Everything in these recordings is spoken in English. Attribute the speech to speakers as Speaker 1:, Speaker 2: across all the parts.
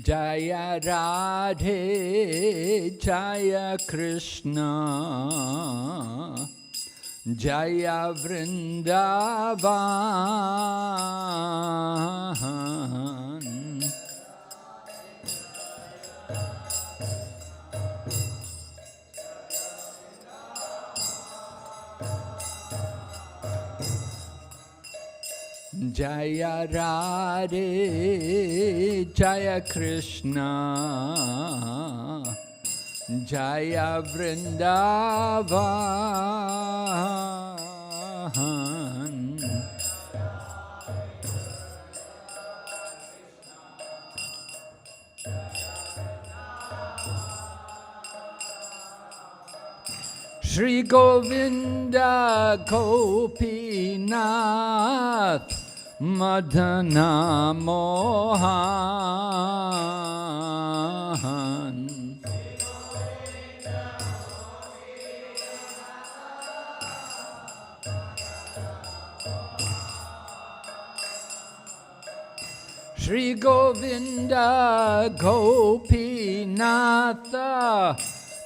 Speaker 1: Jaya Radhe Jaya Krishna Jaya Vrindavan Jaya Radhe Jaya Krishna Jaya Vrindavan Shri Govinda Gopinath Madana Mohan Shri Govinda Gopinatha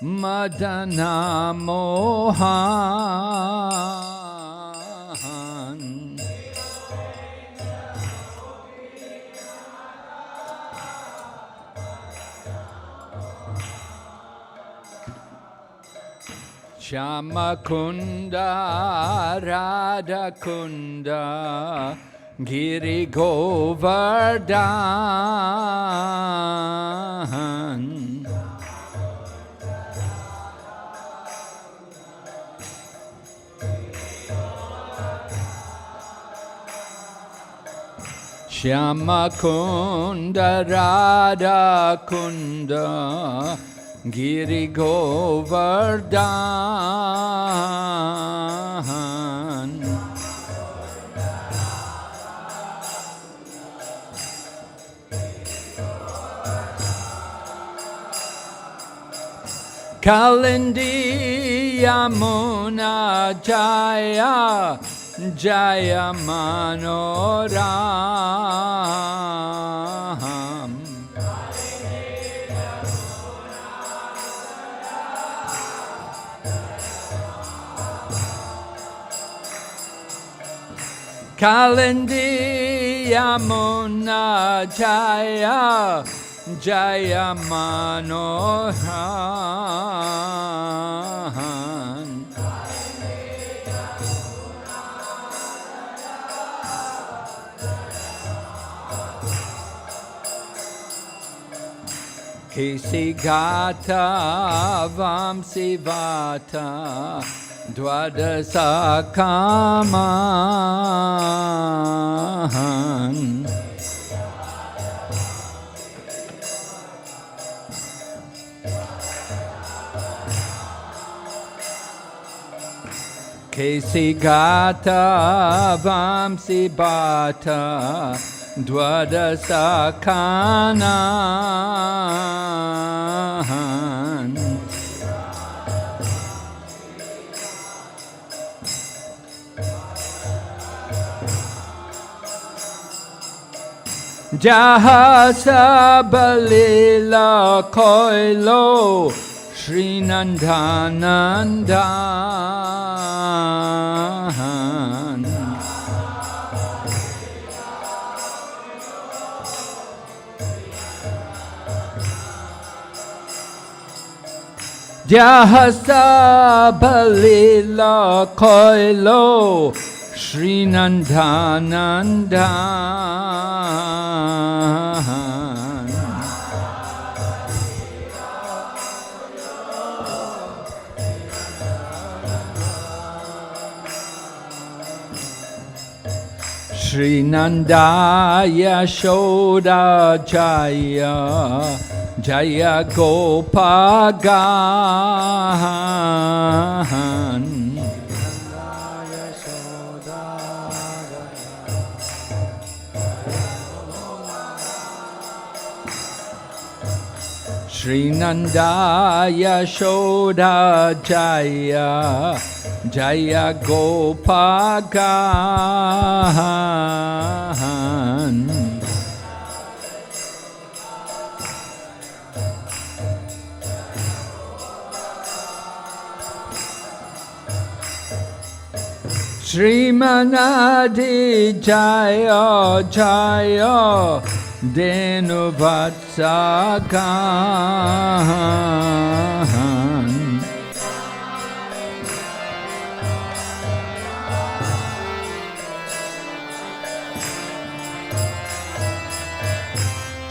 Speaker 1: Madana Mohan Shama Kunda Radha Kunda Giri Govardhan Shama Kunda Radha Kunda Giri Govardhan Kalindi Yamuna Jaya Jaya Manoram Kalindi Yamuna Jaya Jaya Manohan Kesigata Vamsivata Dwadasa Kamahan Kesigata Vamsivata Dwadasa Kanahan Jahasa Balila Koilo Shri Nandanandan Jahasa Balila Koilo Shri Nandanandan Shri Nandaya Shoda Jaya Jaya Gopagan Shri Nandaya Shoda Jaya Jaya Gopagan Srimanadi Jaya Jaya Denu Vatsakan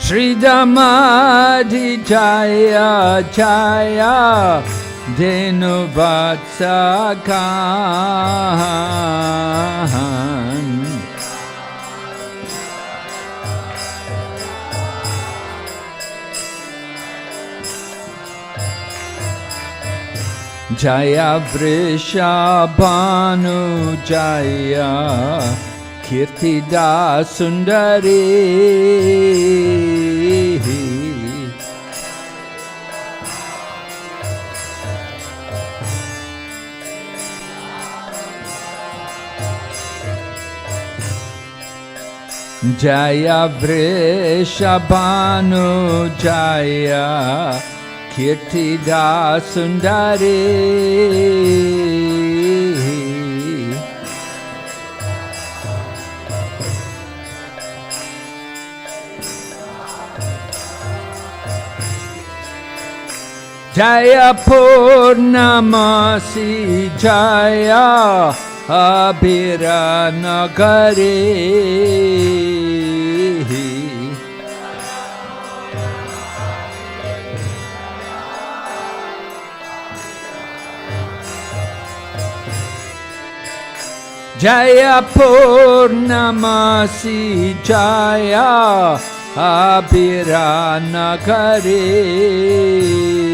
Speaker 1: Sridamadi Jaya Jaya Denu Vatsakan Jaya Vrishabhanu Jaya Kirtida Sundari Jaya Vrishabhanu Jaya Kirtida Sundari Jaya Purnamasi Jaya Abhiranagari Jaya Purnamasi Jaya Abhiranagari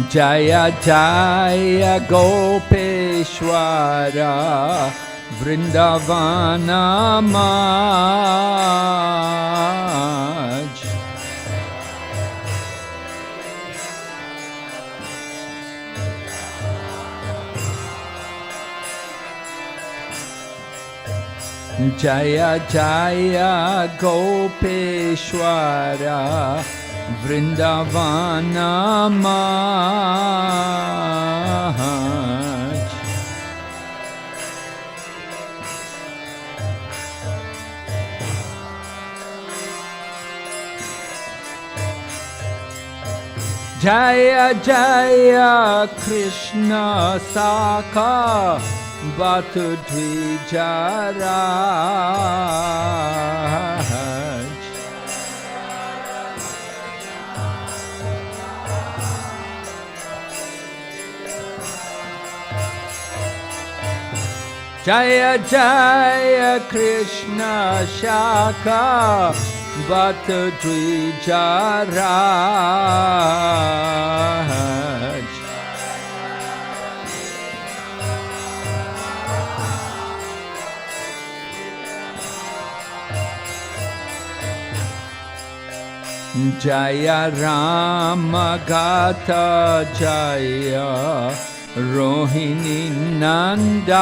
Speaker 1: Jaya Jaya Gopeshwara Vrindavana Maj Jaya Jaya Gopeshwara Vrindavana Maj Jaya Jaya Krishna Saka Batu Dvijaraj Jaya Jaya Krishna Shaka Batu Dvijaraj Jaya Rama Gata Jaya Rohini Nandan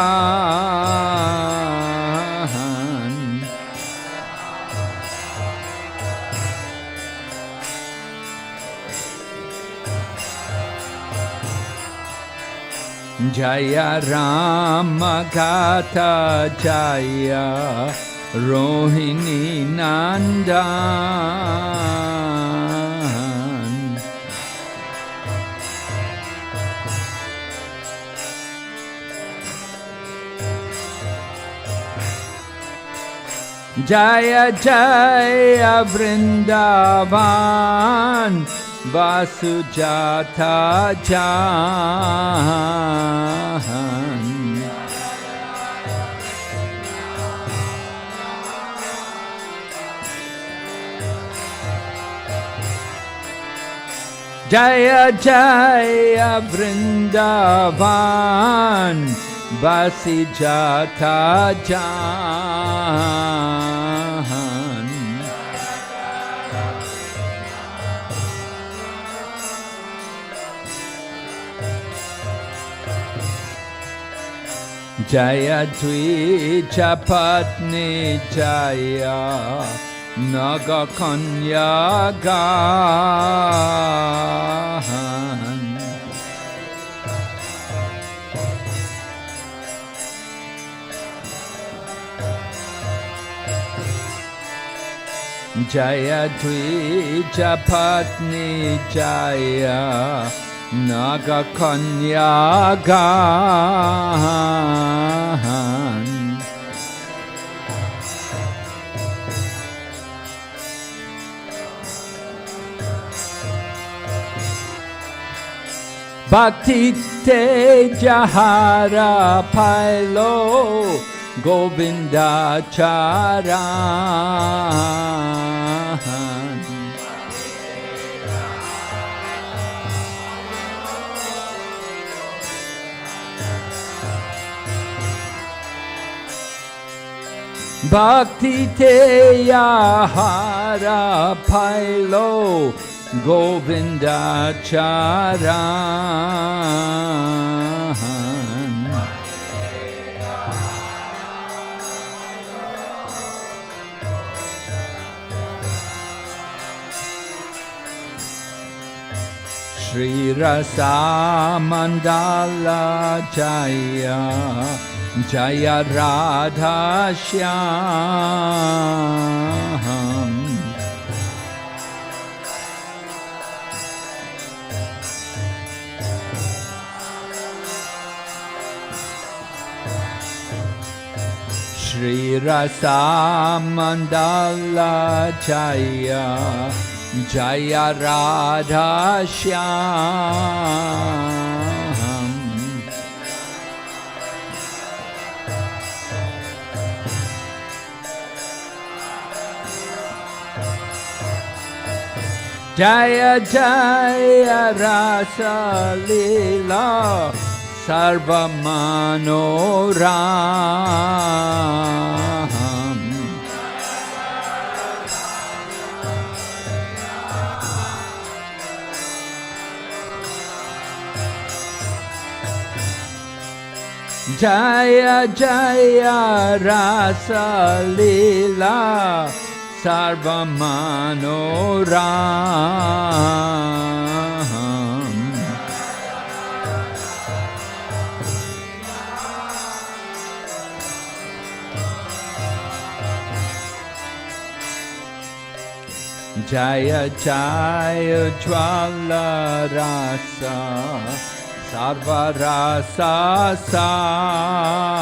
Speaker 1: Jaya Rama Gata Jaya Rohini Nandan Jaya Jaya Vrindavan Vasujata Jahan Jaya Jaya Vrindavan Vasujata Jahan Jaya Dvijapatni Jaya Nagakanya Gahan Jaya Dvijapatni Jaya Nagakanya Gahan Bhakti Tejahara Pailo Govinda Charan Bhakti Tejahara Pailo Govinda Charan Shri Rasa Mandala Jaya Jaya Radha Shyam Shri Rasa Mandala Jaya Jaya Radha Shyam Jaya Jaya Rasa Leela Sarva Manoram Jaya Jaya Rasa Leela Sarva Manoram Jaya Jaya Jwala Rasa Sarva Rasa Sar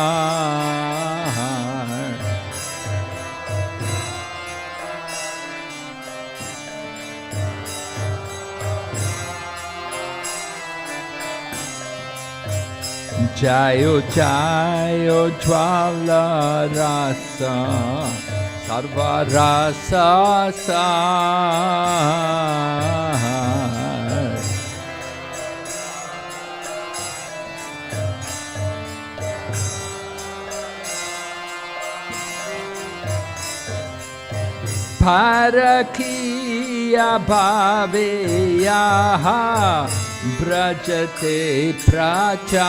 Speaker 1: Jayo Jayo Jwala Rasa Sarva Rasa Sar Parakiya Bhaveyaha Brajate Prachar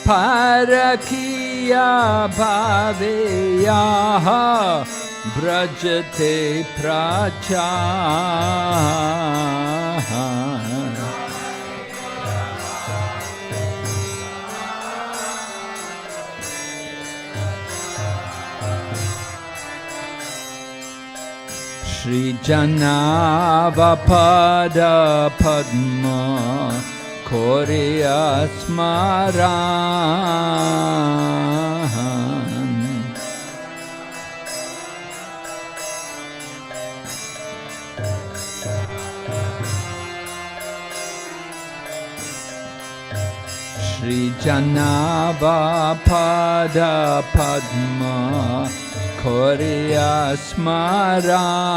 Speaker 1: Parakiya Bhaveyaha Brajate Prachar Shri Janavapada Padma Korea Smaran Shri Janavapada Padma Korea Smaran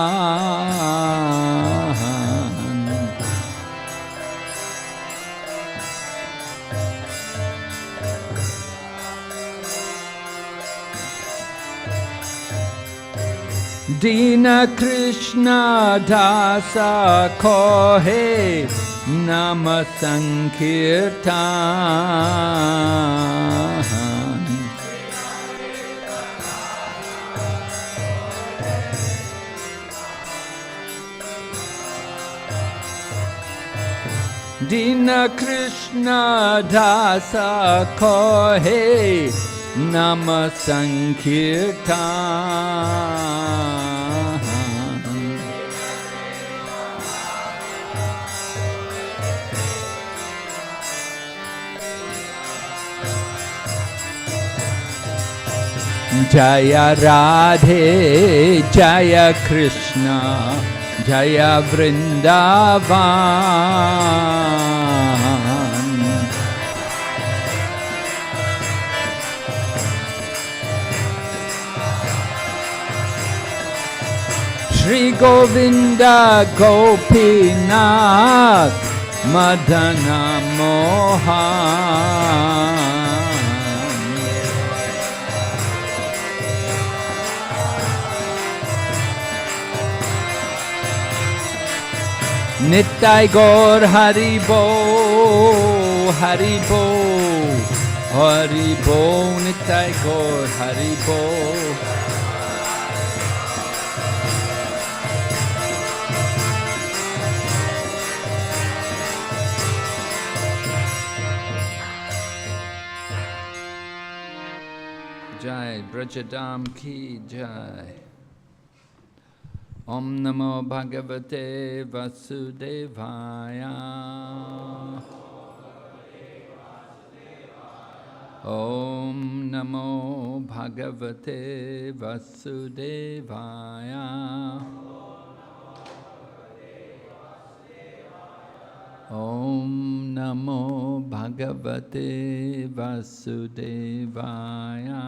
Speaker 1: Dina Krishna Dasa Kohe Nama Sankirtan. Dina Krishna Dasa Kohe Nama Sankirtan. Jaya Radhe, Jaya Krishna, Jaya Vrindavan. Shri Govinda Gopinath Madana Mohan. Nittai Gaur Haribo, Haribo, Haribo, Nittai Gaur Haribo. Jai, Brajadam ki Jai. Om Namo Bhagavate Vasudevaya. Om Namo Bhagavate Vasudevaya. Om Namo Bhagavate Vasudevaya.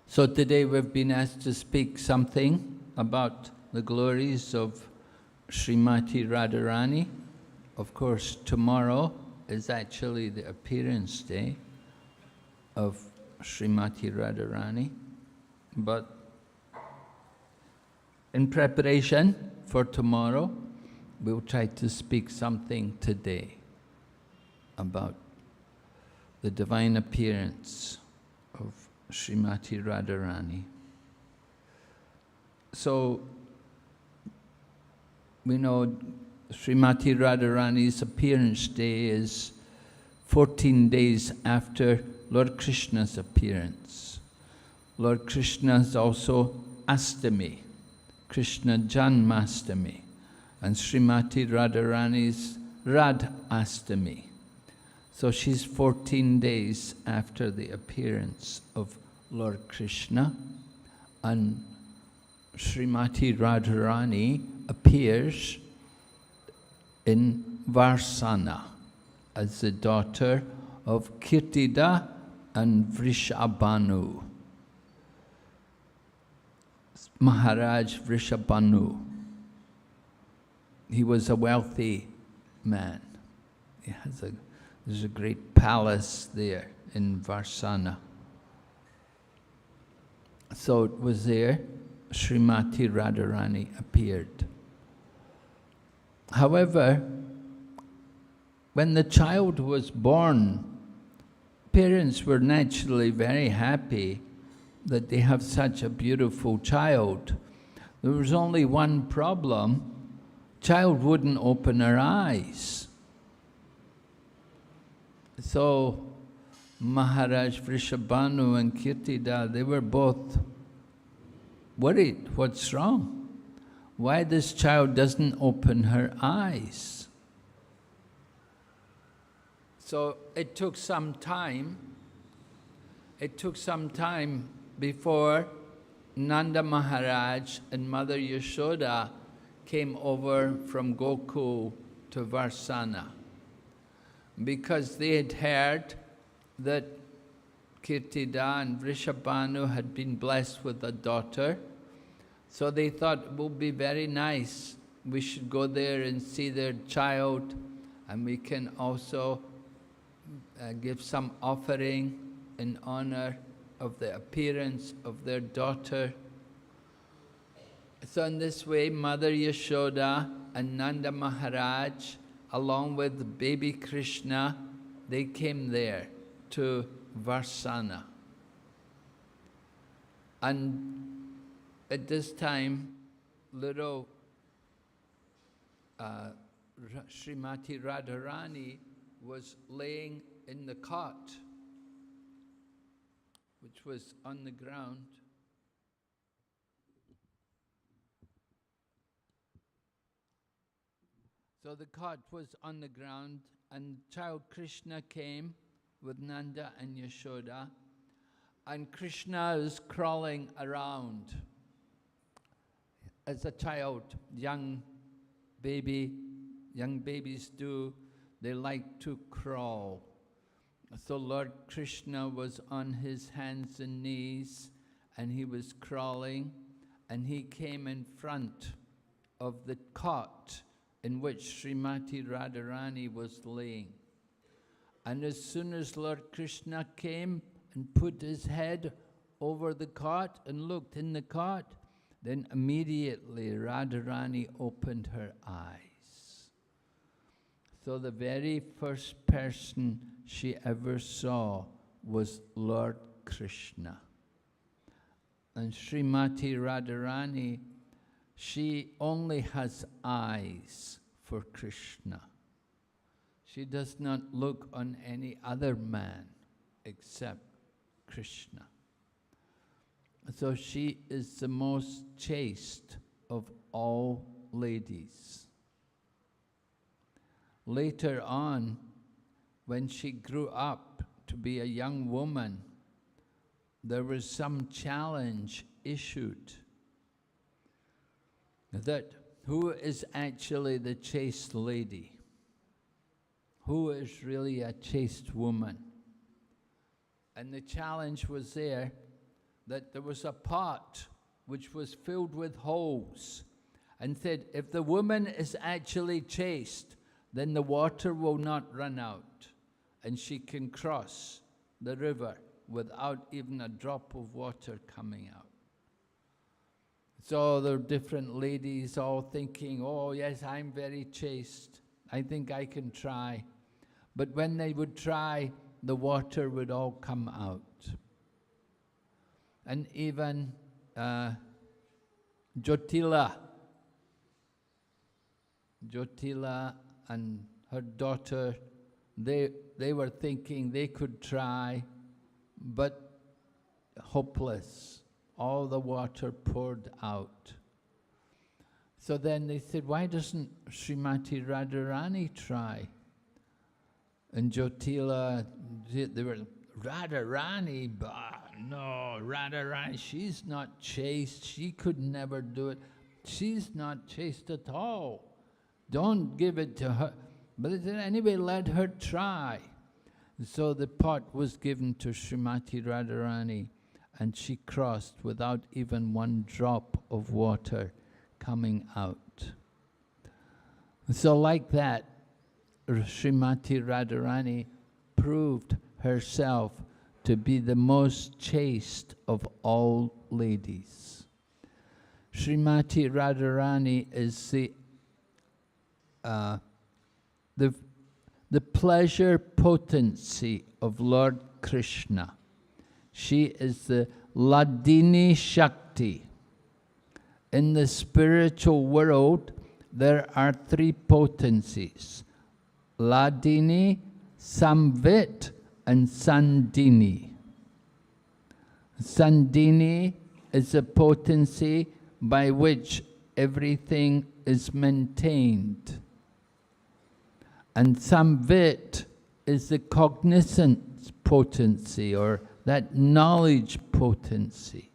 Speaker 1: So today we've been asked to speak something about the glories of Srimati Radharani. Of course, tomorrow is actually the appearance day of Srimati Radharani. But in preparation for tomorrow, we'll try to speak something today about the divine appearance of Srimati Radharani. So, we know Srimati Radharani's appearance day is 14 days after Lord Krishna's appearance. Lord Krishna is also Astami, Krishna Janmastami, and Srimati Radharani's Radha Astami. So she's 14 days after the appearance of Lord Krishna, and Srimati Radharani appears in Varsana as the daughter of Kirtida and Vrishabhanu. Maharaj Vrishabhanu. He was a wealthy man. There's a great palace there in Varsana. So it was there Srimati Radharani appeared. However, when the child was born, parents were naturally very happy that they have such a beautiful child. There was only one problem: child wouldn't open her eyes. So Maharaj Vrishabhanu and Kirtida, they were both worried. What's wrong? Why this child doesn't open her eyes? So it took some time. It took some time before Nanda Maharaj and Mother Yashoda came over from Gokul to Varsana, because they had heard that Kirtida and Vrishabhanu had been blessed with a daughter. So they thought it would be very nice. We should go there and see their child, and we can also give some offering in honor of the appearance of their daughter. So in this way, Mother Yashoda and Nanda Maharaj, along with baby Krishna, they came there to Varsana. And at this time, little Srimati Radharani was laying in the cot, which was on the ground. So the cot was on the ground, and child Krishna came with Nanda and Yashoda, and Krishna is crawling around. As a child, young babies do, they like to crawl. So Lord Krishna was on his hands and knees, and he was crawling, and he came in front of the cot in which Srimati Radharani was laying. And as soon as Lord Krishna came and put his head over the cot and looked in the cot, then immediately Radharani opened her eyes. So the very first person she ever saw was Lord Krishna. And Srimati Radharani, she only has eyes for Krishna. She does not look on any other man except Krishna. So she is the most chaste of all ladies. Later on, when she grew up to be a young woman, there was some challenge issued that who is actually the chaste lady? Who is really a chaste woman? And the challenge was there that there was a pot which was filled with holes, and said, if the woman is actually chaste, then the water will not run out, and she can cross the river without even a drop of water coming out. So there were different ladies all thinking, oh yes, I'm very chaste, I think I can try. But when they would try, the water would all come out. And even Jotila and her daughter, they were thinking they could try, but hopeless. All the water poured out. So then they said, why doesn't Srimati Radharani try? And Jotila, they were, Radharani, no, Radharani, she's not chaste, she could never do it. She's not chaste at all. Don't give it to her. But they said, anyway, let her try. So the pot was given to Srimati Radharani, and she crossed without even one drop of water coming out. So like that, Srimati Radharani proved herself to be the most chaste of all ladies. Srimati Radharani is the pleasure potency of Lord Krishna. She is the Ladini Shakti. In the spiritual world, there are three potencies: Ladini, Samvit, and Sandini. Sandini is a potency by which everything is maintained. And Samvit is the cognizance potency, or that knowledge potency.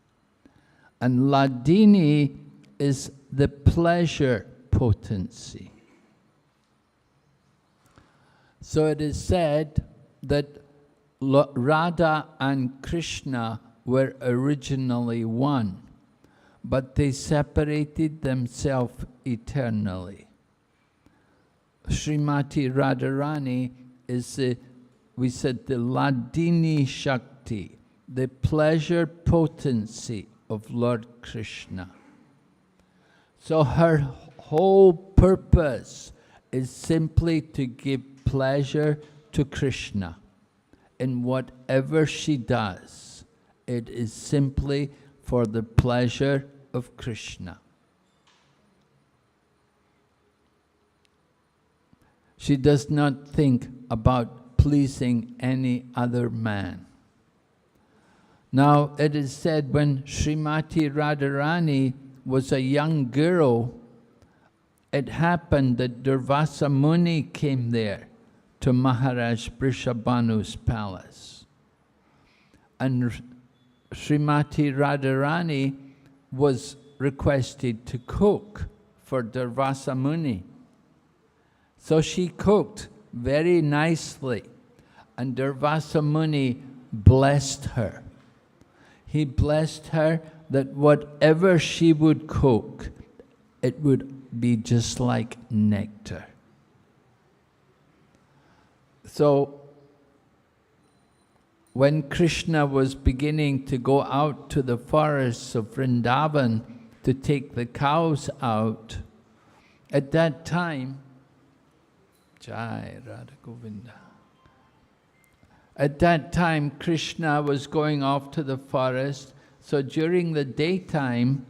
Speaker 1: And Ladini is the pleasure potency. So it is said that Radha and Krishna were originally one, but they separated themselves eternally. Srimati Radharani is we said the Ladini Shakti, the pleasure potency of Lord Krishna. So her whole purpose is simply to give pleasure to Krishna. In whatever she does, it is simply for the pleasure of Krishna. She does not think about pleasing any other man. Now, it is said when Srimati Radharani was a young girl, it happened that Durvasa Muni came there to Maharaj Vrishabhanu's palace. And Srimati Radharani was requested to cook for Durvasa Muni. So she cooked very nicely, and Durvasa Muni blessed her. He blessed her that whatever she would cook, it would be just like nectar. So, when Krishna was beginning to go out to the forests of Vrindavan to take the cows out, at that time, Jai Radha Govinda. At that time, Krishna was going off to the forest, so during the daytime,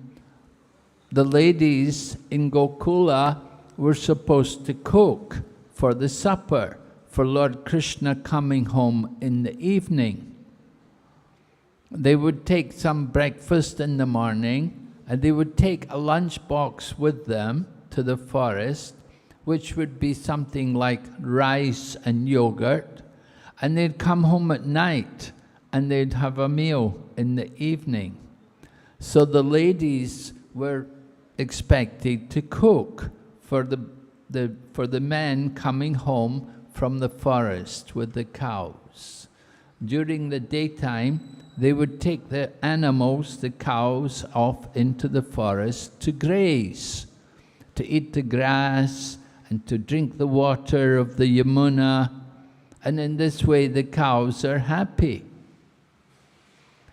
Speaker 1: the ladies in Gokula were supposed to cook for the supper, for Lord Krishna coming home in the evening. They would take some breakfast in the morning, and they would take a lunch box with them to the forest, which would be something like rice and yogurt, and they'd come home at night and they'd have a meal in the evening. So the ladies were expected to cook for the men coming home from the forest with the cows. During the daytime, they would take the animals, the cows, off into the forest to graze, to eat the grass and to drink the water of the Yamuna, and in this way the cows are happy.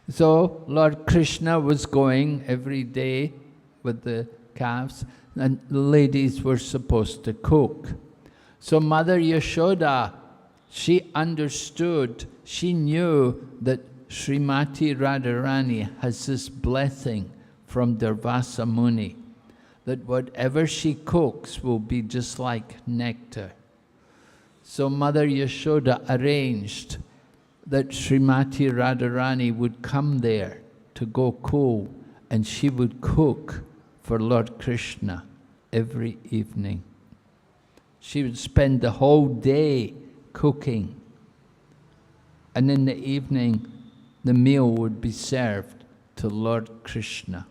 Speaker 1: So Lord Krishna was going every day with the calves, and the ladies were supposed to cook. So Mother Yashoda, she understood, she knew that Srimati Radharani has this blessing from Durvasa Muni, that whatever she cooks will be just like nectar. So Mother Yashoda arranged that Srimati Radharani would come there to Gokul, and she would cook for Lord Krishna every evening. She would spend the whole day cooking, and in the evening the meal would be served to Lord Krishna.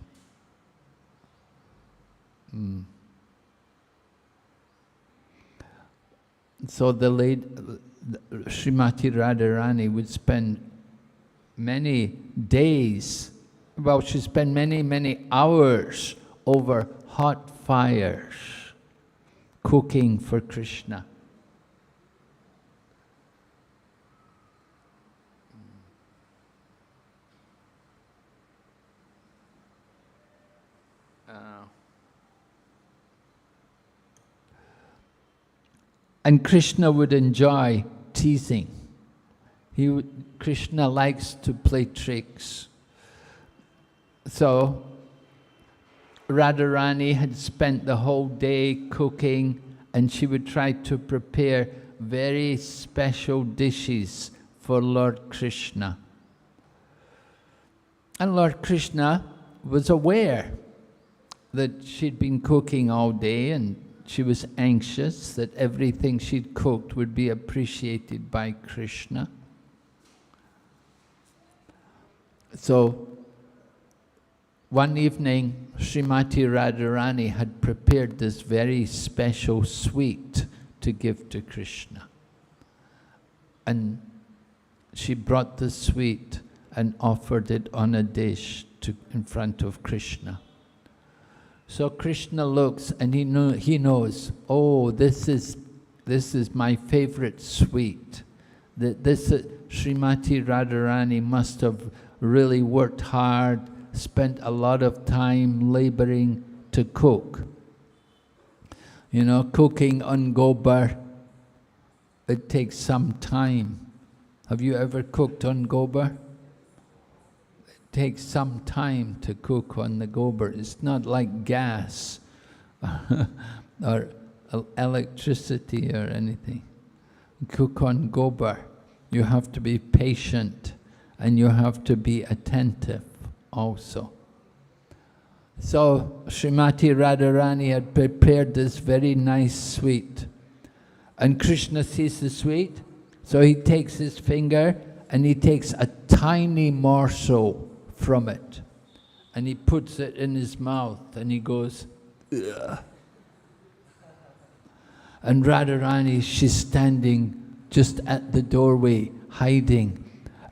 Speaker 1: So the late Srimati Radharani would spend many days, well, she'd spend many hours over hot fires cooking for Krishna. And Krishna would enjoy teasing. Krishna likes to play tricks. So Radharani had spent the whole day cooking, and she would try to prepare very special dishes for Lord Krishna. And Lord Krishna was aware that she'd been cooking all day, and she was anxious that everything she'd cooked would be appreciated by Krishna. So one evening, Srimati Radharani had prepared this very special sweet to give to Krishna. And she brought the sweet and offered it on a dish in front of Krishna. So Krishna looks and he knows, oh, this is my favorite sweet. This Srimati Radharani must have really worked hard, spent a lot of time laboring to cook. You know, cooking on gobar, it takes some time. Have you ever cooked on gobar? It takes some time to cook on the gobar. It's not like gas or electricity or anything. Cook on gobar. You have to be patient and you have to be attentive also. So Srimati Radharani had prepared this very nice sweet. And Krishna sees the sweet, so he takes his finger and he takes a tiny morsel from it. And he puts it in his mouth and he goes, ugh. And Radharani, she's standing just at the doorway, hiding.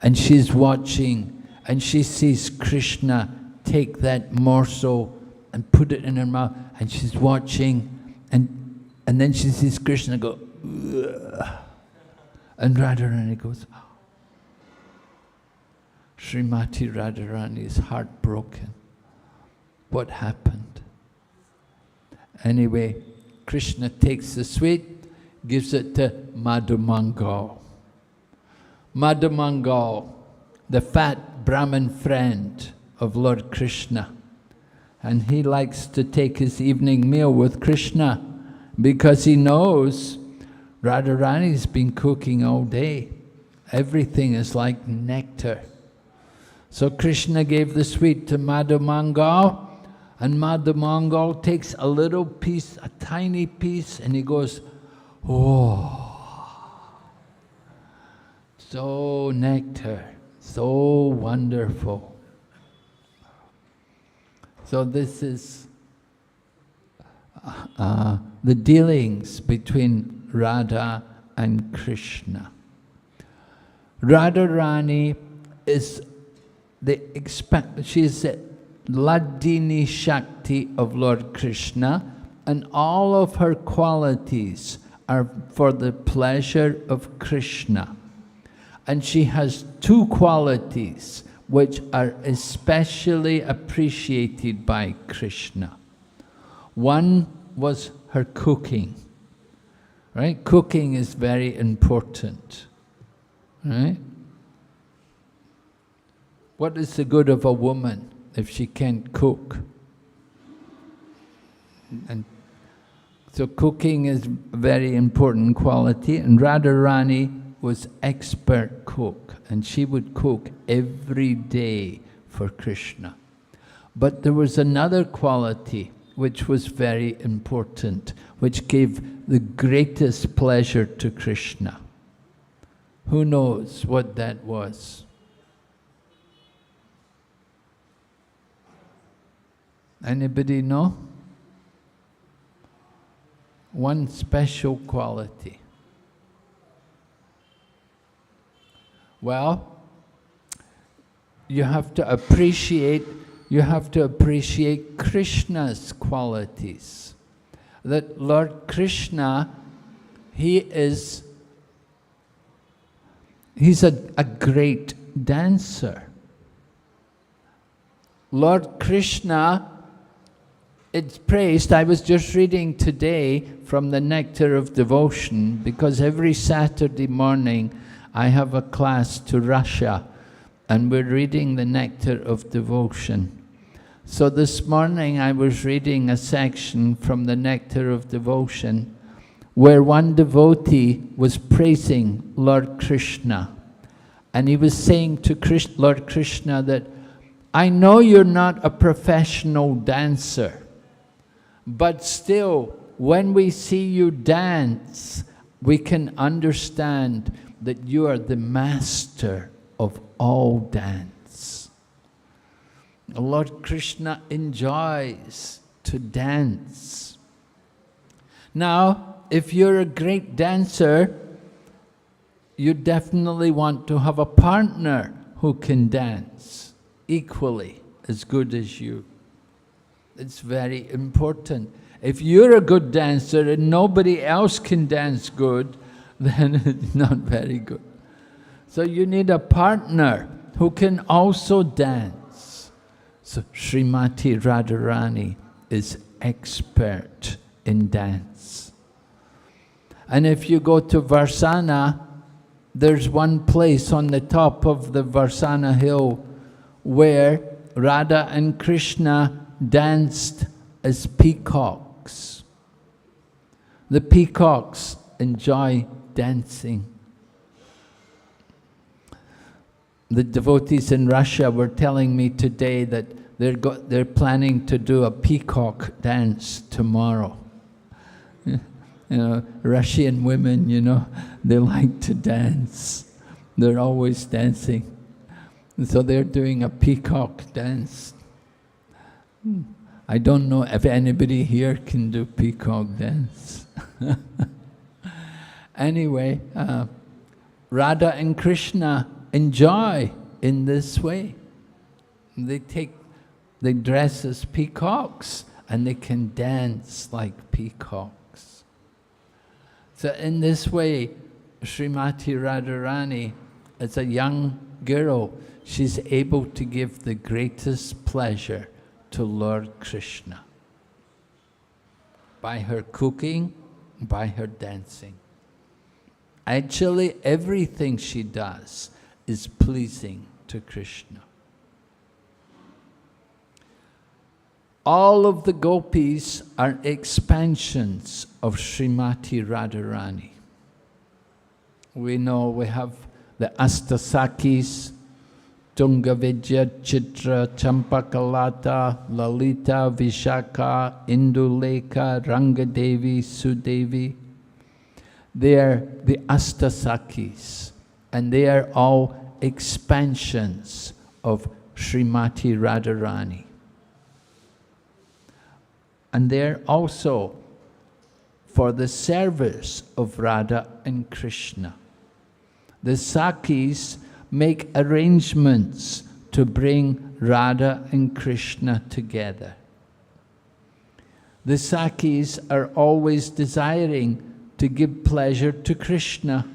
Speaker 1: And she's watching, and she sees Krishna take that morsel and put it in her mouth, and she's watching, and then she sees Krishna go, ugh. And Radharani goes, oh. Srimati Radharani is heartbroken. What happened? Anyway, Krishna takes the sweet, gives it to Madhumangal. Madhumangal, the fat Brahmin friend of Lord Krishna. And he likes to take his evening meal with Krishna because he knows Radharani's been cooking all day. Everything is like nectar. So Krishna gave the sweet to Madhumangal, and Madhumangal takes a little piece, a tiny piece, and he goes, oh, so nectar, so wonderful. So this is the dealings between Radha and Krishna. Radharani is she is the Ladini Shakti of Lord Krishna, and all of her qualities are for the pleasure of Krishna. And she has two qualities which are especially appreciated by Krishna. One was her cooking, right? Cooking is very important, right? What is the good of a woman if she can't cook? And so cooking is a very important quality, and Radharani was expert cook, and she would cook every day for Krishna. But there was another quality which was very important, which gave the greatest pleasure to Krishna. Who knows what that was? Anybody know? One special quality. Well, you have to appreciate Krishna's qualities. That Lord Krishna, he's a great dancer. Lord Krishna, it's praised. I was just reading today from the Nectar of Devotion, because every Saturday morning I have a class to Russia, and we're reading the Nectar of Devotion. So this morning I was reading a section from the Nectar of Devotion where one devotee was praising Lord Krishna. And he was saying to Lord Krishna that, I know you're not a professional dancer, but still, when we see you dance, we can understand that you are the master of all dance. Lord Krishna enjoys to dance. Now, if you're a great dancer, you definitely want to have a partner who can dance equally as good as you. It's very important. If you're a good dancer and nobody else can dance good, then it's not very good. So you need a partner who can also dance. So Srimati Radharani is expert in dance. And if you go to Varsana, there's one place on the top of the Varsana hill where Radha and Krishna danced as peacocks. The peacocks enjoy dancing. The devotees in Russia were telling me today that they're planning to do a peacock dance tomorrow. You know, Russian women, you know, they like to dance. They're always dancing. And so they're doing a peacock dance. I don't know if anybody here can do peacock dance. Anyway, Radha and Krishna enjoy in this way. They dress as peacocks and they can dance like peacocks. So in this way, Srimati Radharani, as a young girl, she's able to give the greatest pleasure to Lord Krishna by her cooking, by her dancing. Actually, everything she does is pleasing to Krishna. All of the gopis are expansions of Srimati Radharani. We know we have the Astasakis, Tungavidya, Chitra, Champakalata, Lalita, Vishaka, Induleka, Rangadevi, Sudevi. They are the Astasakis, and they are all expansions of Srimati Radharani. And they're also for the service of Radha and Krishna. The Sakis make arrangements to bring Radha and Krishna together. The Sakis are always desiring to give pleasure to Krishna,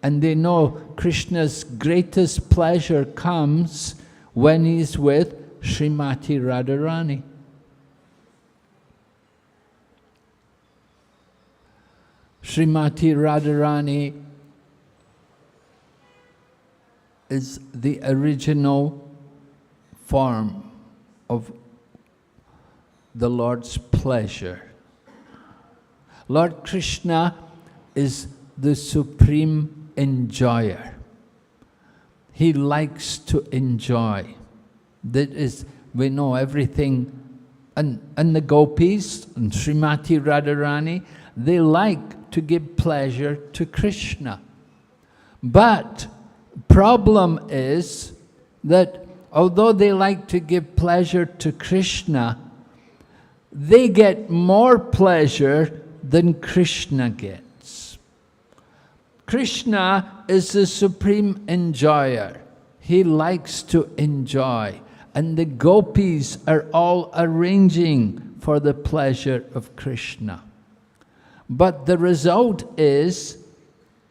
Speaker 1: and they know Krishna's greatest pleasure comes when he's with Srimati Radharani. Srimati Radharani is the original form of the Lord's pleasure. Lord Krishna is the supreme enjoyer. He likes to enjoy. That is, we know everything, and the gopis and Srimati Radharani, they like to give pleasure to Krishna. But problem is that although they like to give pleasure to Krishna, they get more pleasure than Krishna gets. Krishna is the supreme enjoyer. He likes to enjoy. And the gopis are all arranging for the pleasure of Krishna. But the result is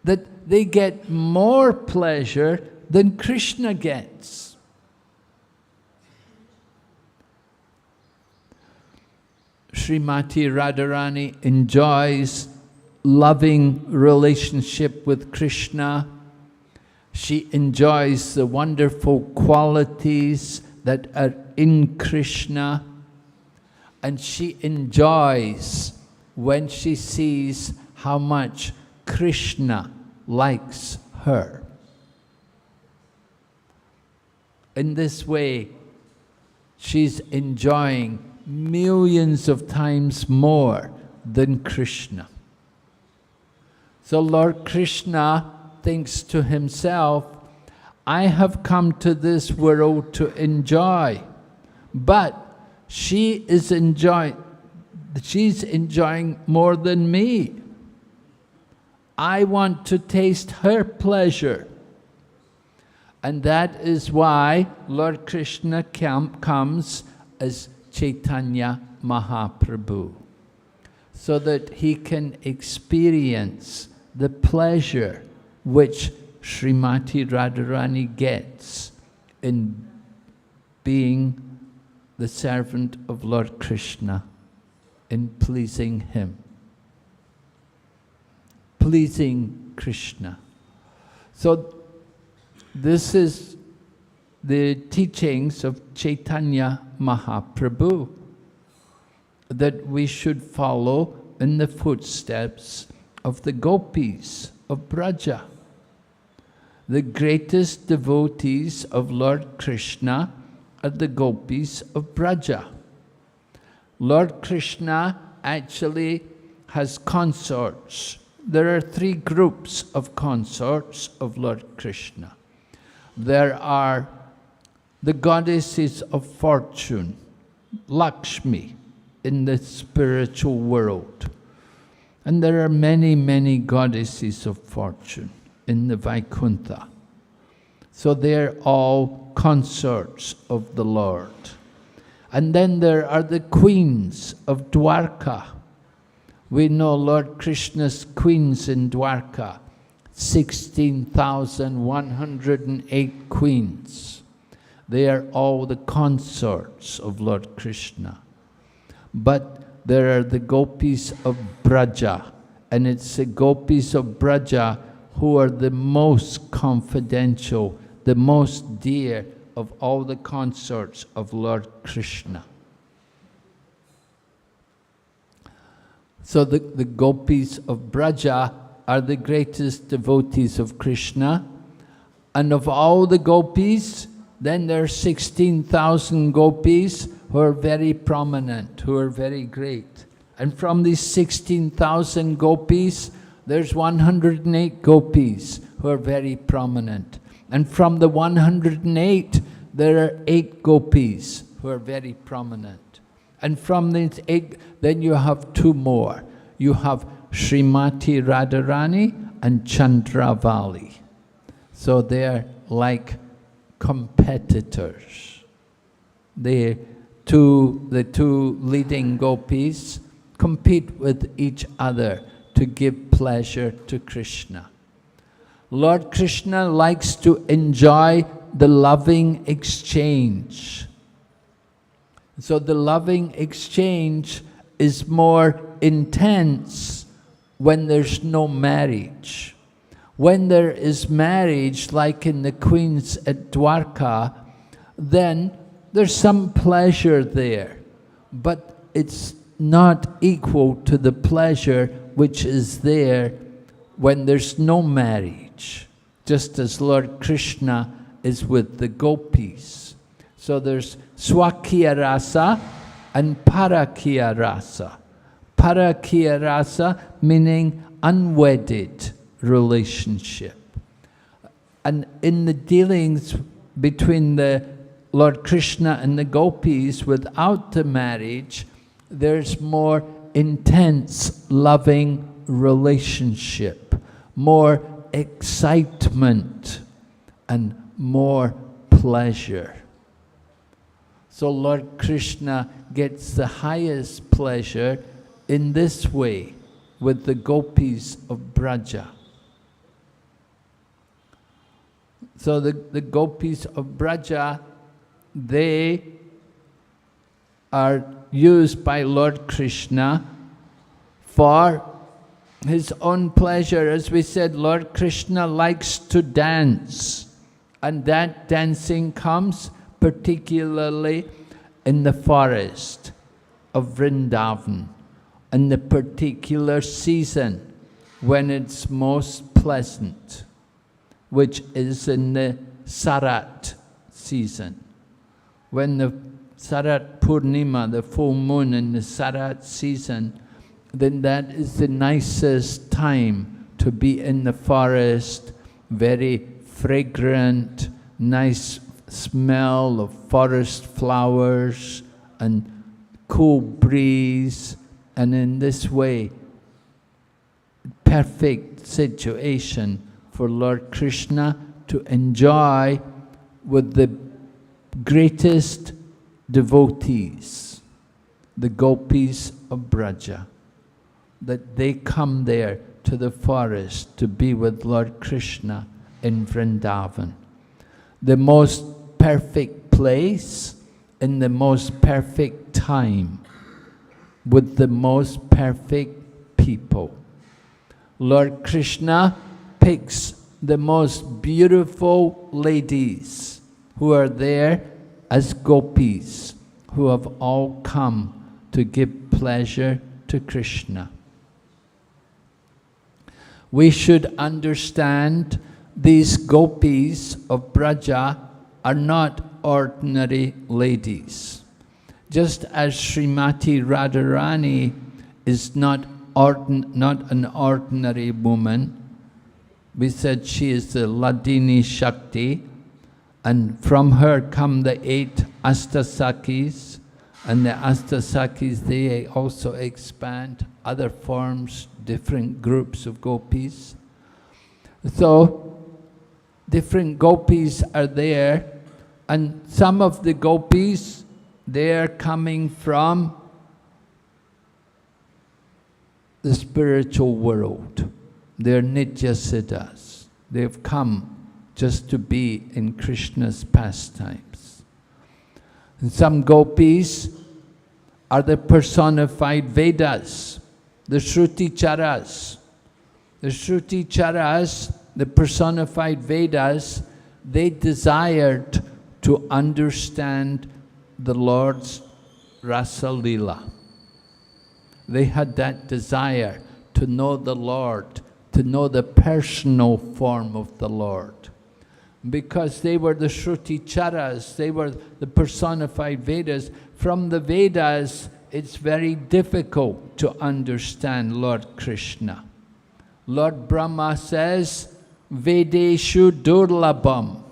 Speaker 1: that they get more pleasure than Krishna gets. Srimati Radharani enjoys loving relationship with Krishna. She enjoys the wonderful qualities that are in Krishna. And she enjoys when she sees how much Krishna likes her. In this way, she's enjoying millions of times more than Krishna. So Lord Krishna thinks to himself, I have come to this world to enjoy, but she's enjoying more than me. I want to taste her pleasure. And that is why Lord Krishna comes as Chaitanya Mahaprabhu, so that he can experience the pleasure which Srimati Radharani gets in being the servant of Lord Krishna, in pleasing Him. Pleasing Krishna. So this is the teachings of Chaitanya Mahaprabhu, that we should follow in the footsteps of the gopis of Braja. The greatest devotees of Lord Krishna are the gopis of Braja. Lord Krishna actually has consorts. There are three groups of consorts of Lord Krishna. There are the goddesses of fortune, Lakshmi, in the spiritual world. And there are many, many goddesses of fortune in the Vaikuntha. So they're all consorts of the Lord. And then there are the queens of Dwarka. We know Lord Krishna's queens in Dwarka, 16,108 queens. They are all the consorts of Lord Krishna. But there are the gopis of Braja, and it's the gopis of Braja who are the most confidential, the most dear of all the consorts of Lord Krishna. So the gopis of Braja are the greatest devotees of Krishna, and of all the gopis, then there are 16,000 gopis who are very prominent, who are very great. And from these 16,000 gopis, there's 108 gopis who are very prominent. And from the 108, there are 8 gopis who are very prominent. And from these 8, then you have 2 more. You have Srimati Radharani and Chandravali. So they're like competitors. The two leading gopis compete with each other to give pleasure to Krishna. Lord Krishna likes to enjoy the loving exchange. So the loving exchange is more intense when there's no marriage. When there is marriage, like in the queens at Dwarka, then there's some pleasure there, but it's not equal to the pleasure which is there when there's no marriage, just as Lord Krishna is with the gopis. So there's Swakiya Rasa and Parakiya Rasa. Parakiya Rasa meaning unwedded relationship. And in the dealings between the Lord Krishna and the gopis without the marriage, there's more intense loving relationship, more excitement and more pleasure. So Lord Krishna gets the highest pleasure in this way with the gopis of Braja. So the gopis of Braja, they are used by Lord Krishna for His own pleasure. As we said, Lord Krishna likes to dance, and that dancing comes particularly in the forest of Vrindavan, in the particular season when it's most pleasant, which is in the Sarat season. When the Sarat Purnima, the full moon in the Sarat season, then that is the nicest time to be in the forest, very fragrant, nice smell of forest flowers and cool breeze, and in this way, perfect situation for Lord Krishna to enjoy with the greatest devotees, the gopis of Braja, that they come there to the forest to be with Lord Krishna in Vrindavan. The most perfect place in the most perfect time with the most perfect people. Lord Krishna picks the most beautiful ladies who are there as gopis, who have all come to give pleasure to Krishna. We should understand these gopis of Braja are not ordinary ladies. Just as Srimati Radharani is not an ordinary woman, we said she is the Ladini Shakti, and from her come the 8 Astasakis, and the Astasakis, they also expand other forms, different groups of gopis. So, different gopis are there, and some of the gopis, they are coming from the spiritual world. They are Nitya Siddhas. They have come just to be in Krishna's pastimes. And some gopis are the personified Vedas, the Shruti Charas. The Shruti Charas, the personified Vedas, they desired to understand the Lord's Rasa Leela. They had that desire to know the Lord, to know the personal form of the Lord. Because they were the Shruti Charas, they were the personified Vedas. From the Vedas, it's very difficult to understand Lord Krishna. Lord Brahma says, Vedeshu Durlabham.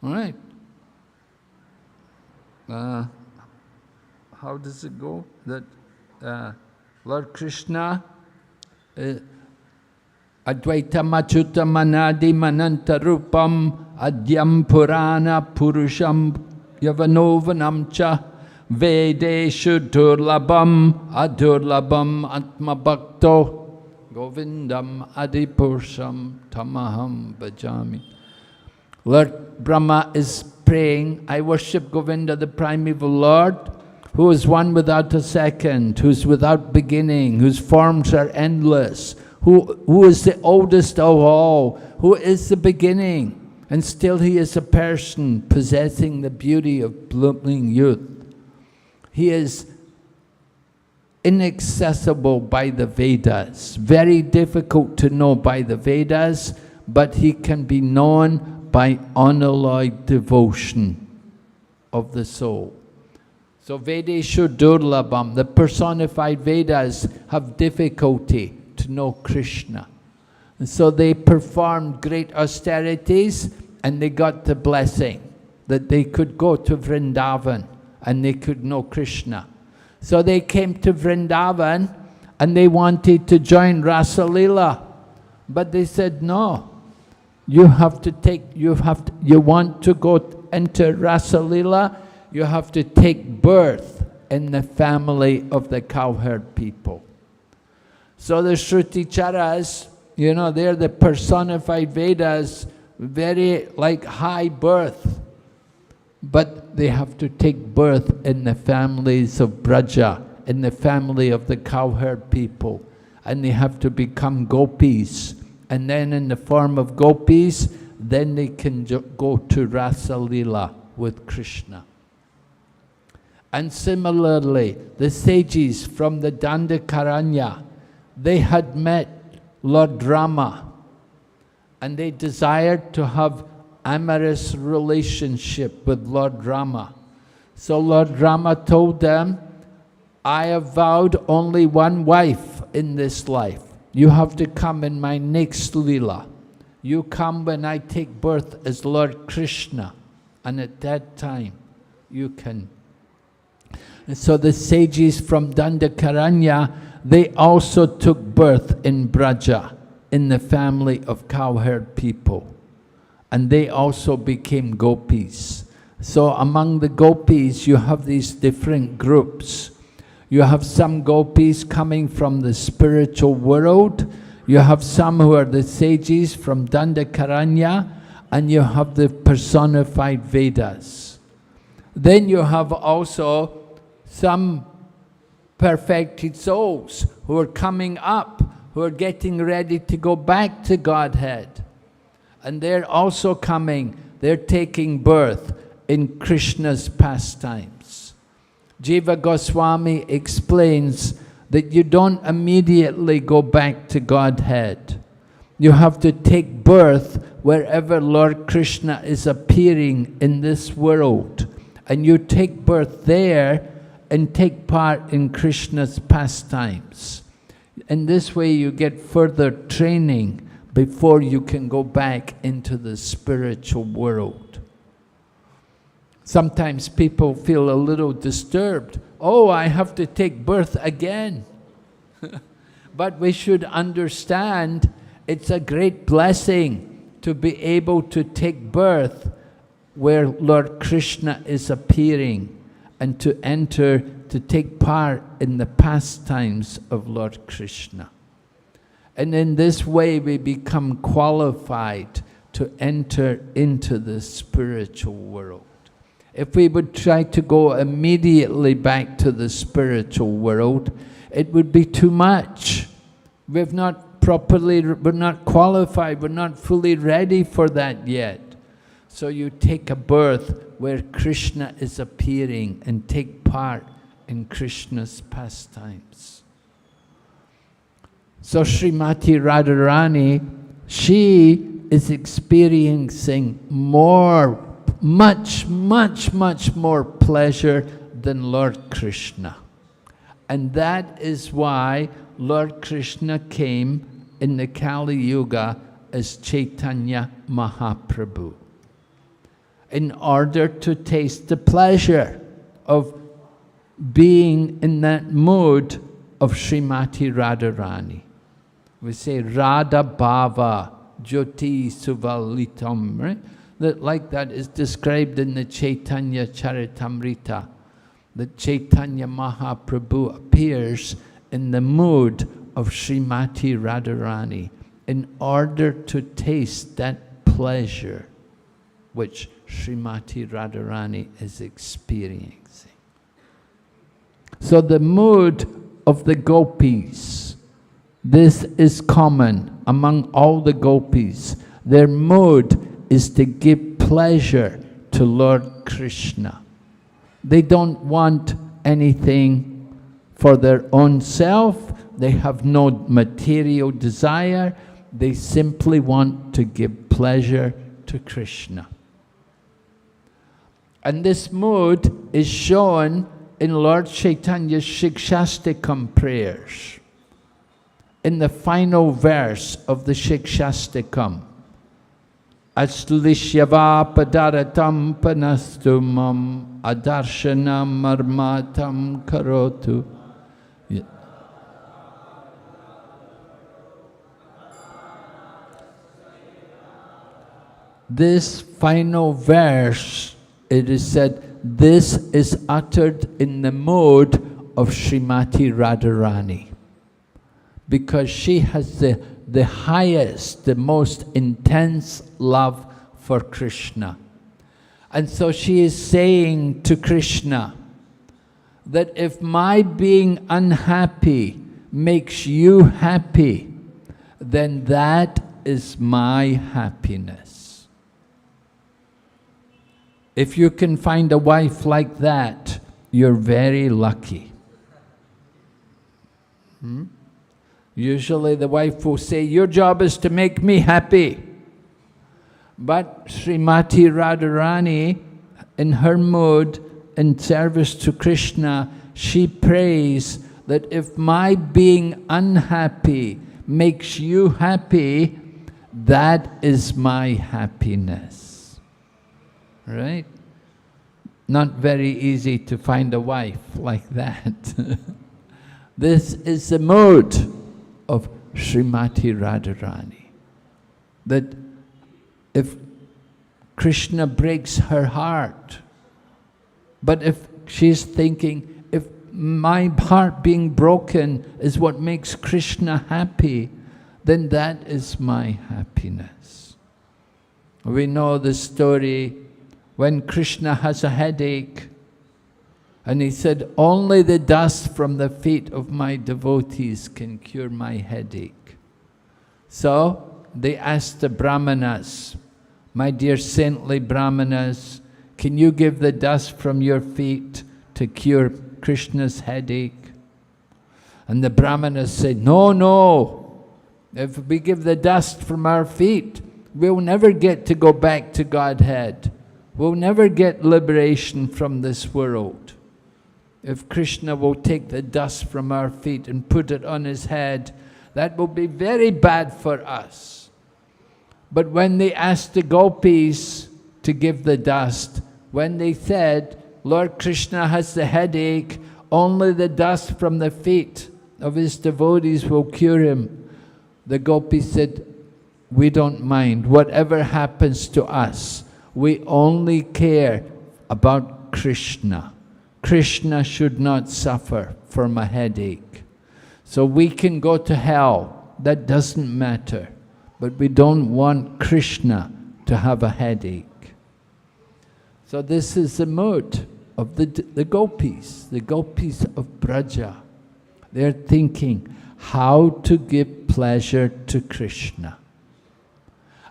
Speaker 1: All right. How does it go? That Lord Krishna, Advaita Machuta Manadi Mananta Rupam Adyam Purana Purusham Yavanovanam Cha Vedeshu Durlabham Adurlabham Atma Bhakto Govindam Adipurusham Tamaham Bhajami. Lord Brahma is praying, I worship Govinda, the primeval Lord, who is one without a second, who's without beginning, whose forms are endless, who is the oldest of all, who is the beginning, and still he is a person possessing the beauty of blooming youth. He is inaccessible by the Vedas, very difficult to know by the Vedas, but he can be known by unalloyed devotion of the soul. So Vedeshu Durlabham, the personified Vedas have difficulty to know Krishna. And so they performed great austerities and they got the blessing that they could go to Vrindavan and they could know Krishna. So they came to Vrindavan and they wanted to join Rasa Leela. But they said, no, you want to go into Rasa Leela, you have to take birth in the family of the cowherd people. So the Shruti Charas, you know, they're the personified Vedas, very like high birth. But they have to take birth in the families of Braja, in the family of the cowherd people. And they have to become gopis. And then in the form of gopis, then they can go to Rasa Leela with Krishna. And similarly, the sages from the Dandakaranya, they had met Lord Rama and they desired to have amorous relationship with Lord Rama. So Lord Rama told them, I have vowed only one wife in this life. You have to come in my next Leela. You come when I take birth as Lord Krishna, and at that time you can. And so the sages from Dandakaranya, they also took birth in Braja, in the family of cowherd people. And they also became gopis. So among the gopis, you have these different groups. You have some gopis coming from the spiritual world. You have some who are the sages from Dandakaranya, and you have the personified Vedas. Then you have also some perfected souls who are coming up, who are getting ready to go back to Godhead. And they're also coming, they're taking birth in Krishna's pastimes. Jiva Goswami explains that you don't immediately go back to Godhead. You have to take birth wherever Lord Krishna is appearing in this world. And you take birth there and take part in Krishna's pastimes. In this way you get further training before you can go back into the spiritual world. Sometimes people feel a little disturbed. Oh, I have to take birth again. But we should understand it's a great blessing to be able to take birth where Lord Krishna is appearing and to enter, to take part in the pastimes of Lord Krishna. And in this way we become qualified to enter into the spiritual world. If we would try to go immediately back to the spiritual world, it would be too much. We're not qualified, we're not fully ready for that yet. So you take a birth where Krishna is appearing and take part in Krishna's pastimes. So Srimati Radharani, she is experiencing much more pleasure than Lord Krishna. And that is why Lord Krishna came in the Kali Yuga as Chaitanya Mahaprabhu, in order to taste the pleasure of being in that mood of Srimati Radharani. We say Radha Bhava Jyoti Suvalitam, right? That is described in the Chaitanya Charitamrita. That Chaitanya Mahaprabhu appears in the mood of Srimati Radharani in order to taste that pleasure which Srimati Radharani is experiencing. So the mood of the gopis, this is common among all the gopis. Their mood is to give pleasure to Lord Krishna. They don't want anything for their own self. They have no material desire. They simply want to give pleasure to Krishna. And this mood is shown in Lord Chaitanya's Shikshastikam prayers. In the final verse of the Shikshastikam, Aslishyava padaratam panastumam adarshanam marmatam karotu. This final verse, it is said, this is uttered in the mode of Srimati Radharani, because she has the highest, the most intense love for Krishna. And so she is saying to Krishna that if my being unhappy makes you happy, then that is my happiness. If you can find a wife like that, you're very lucky. Usually the wife will say, your job is to make me happy. But Srimati Radharani, in her mood, in service to Krishna, she prays that if my being unhappy makes you happy, that is my happiness. Right? Not very easy to find a wife like that. This is the mood of Srimati Radharani. That if Krishna breaks her heart, but if she's thinking, if my heart being broken is what makes Krishna happy, then that is my happiness. We know the story when Krishna has a headache, and he said, only the dust from the feet of my devotees can cure my headache. So they asked the Brahmanas, my dear saintly Brahmanas, can you give the dust from your feet to cure Krishna's headache? And the Brahmanas said, no, no, if we give the dust from our feet, we'll never get to go back to Godhead. We'll never get liberation from this world. If Krishna will take the dust from our feet and put it on his head, that will be very bad for us. But when they asked the gopis to give the dust, when they said, Lord Krishna has the headache, only the dust from the feet of his devotees will cure him, the gopis said, we don't mind. Whatever happens to us, we only care about Krishna. Krishna should not suffer from a headache. So we can go to hell, that doesn't matter. But we don't want Krishna to have a headache. So this is the mood of the gopis of Braja. They're thinking how to give pleasure to Krishna.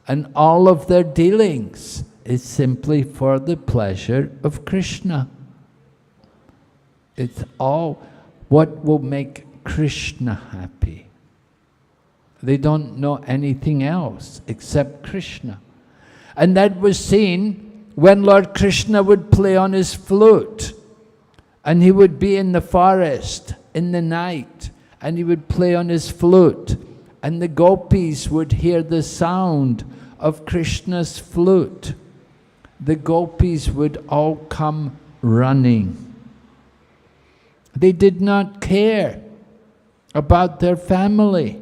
Speaker 1: And all of their dealings is simply for the pleasure of Krishna. It's all what will make Krishna happy. They don't know anything else except Krishna. And that was seen when Lord Krishna would play on his flute. And he would be in the forest in the night. And he would play on his flute. And the gopis would hear the sound of Krishna's flute. The gopis would all come running. They did not care about their family.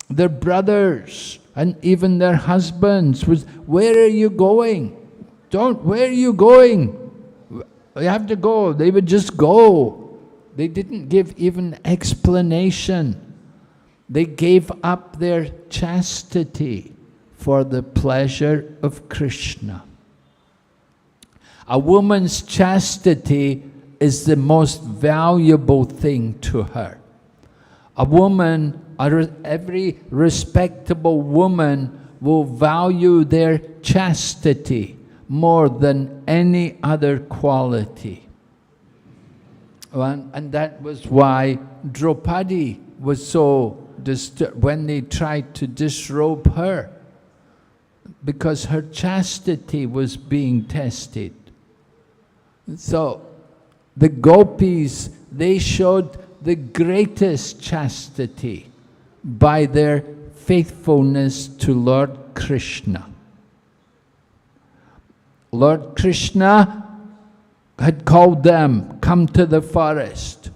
Speaker 1: Their brothers and even their husbands was, where are you going? Where are you going? You have to go. They would just go. They didn't give even explanation. They gave up their chastity for the pleasure of Krishna. A woman's chastity is the most valuable thing to her. A woman, every respectable woman will value their chastity more than any other quality. And that was why Draupadi was so disturbed when they tried to disrobe her, because her chastity was being tested. So the gopis, they showed the greatest chastity by their faithfulness to Lord Krishna. Lord Krishna had called them, come to the forest.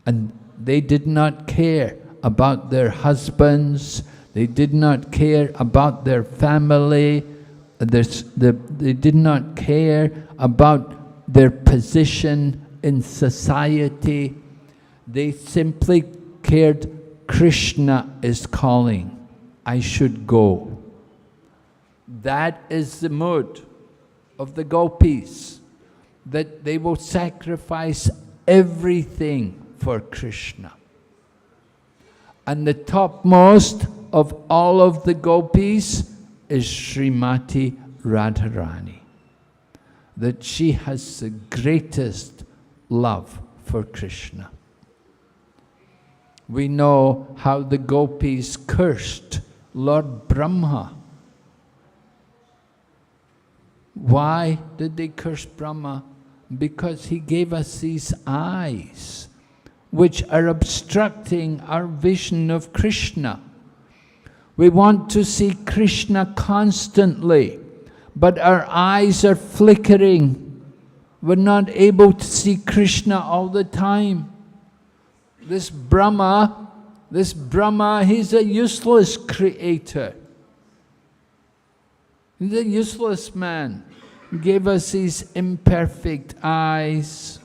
Speaker 1: And they did not care about their husbands. They did not care about their family. They did not care about their position in society. They simply cared, Krishna is calling, I should go. That is the mood of the gopis, that they will sacrifice everything for Krishna. And the topmost of all of the gopis is Srimati Radharani, that she has the greatest love for Krishna. We know how the gopis cursed Lord Brahma. Why did they curse Brahma? Because he gave us these eyes, which are obstructing our vision of Krishna. We want to see Krishna constantly, but our eyes are flickering. We're not able to see Krishna all the time. This Brahma, he's a useless creator. He's a useless man. He gave us these imperfect eyes.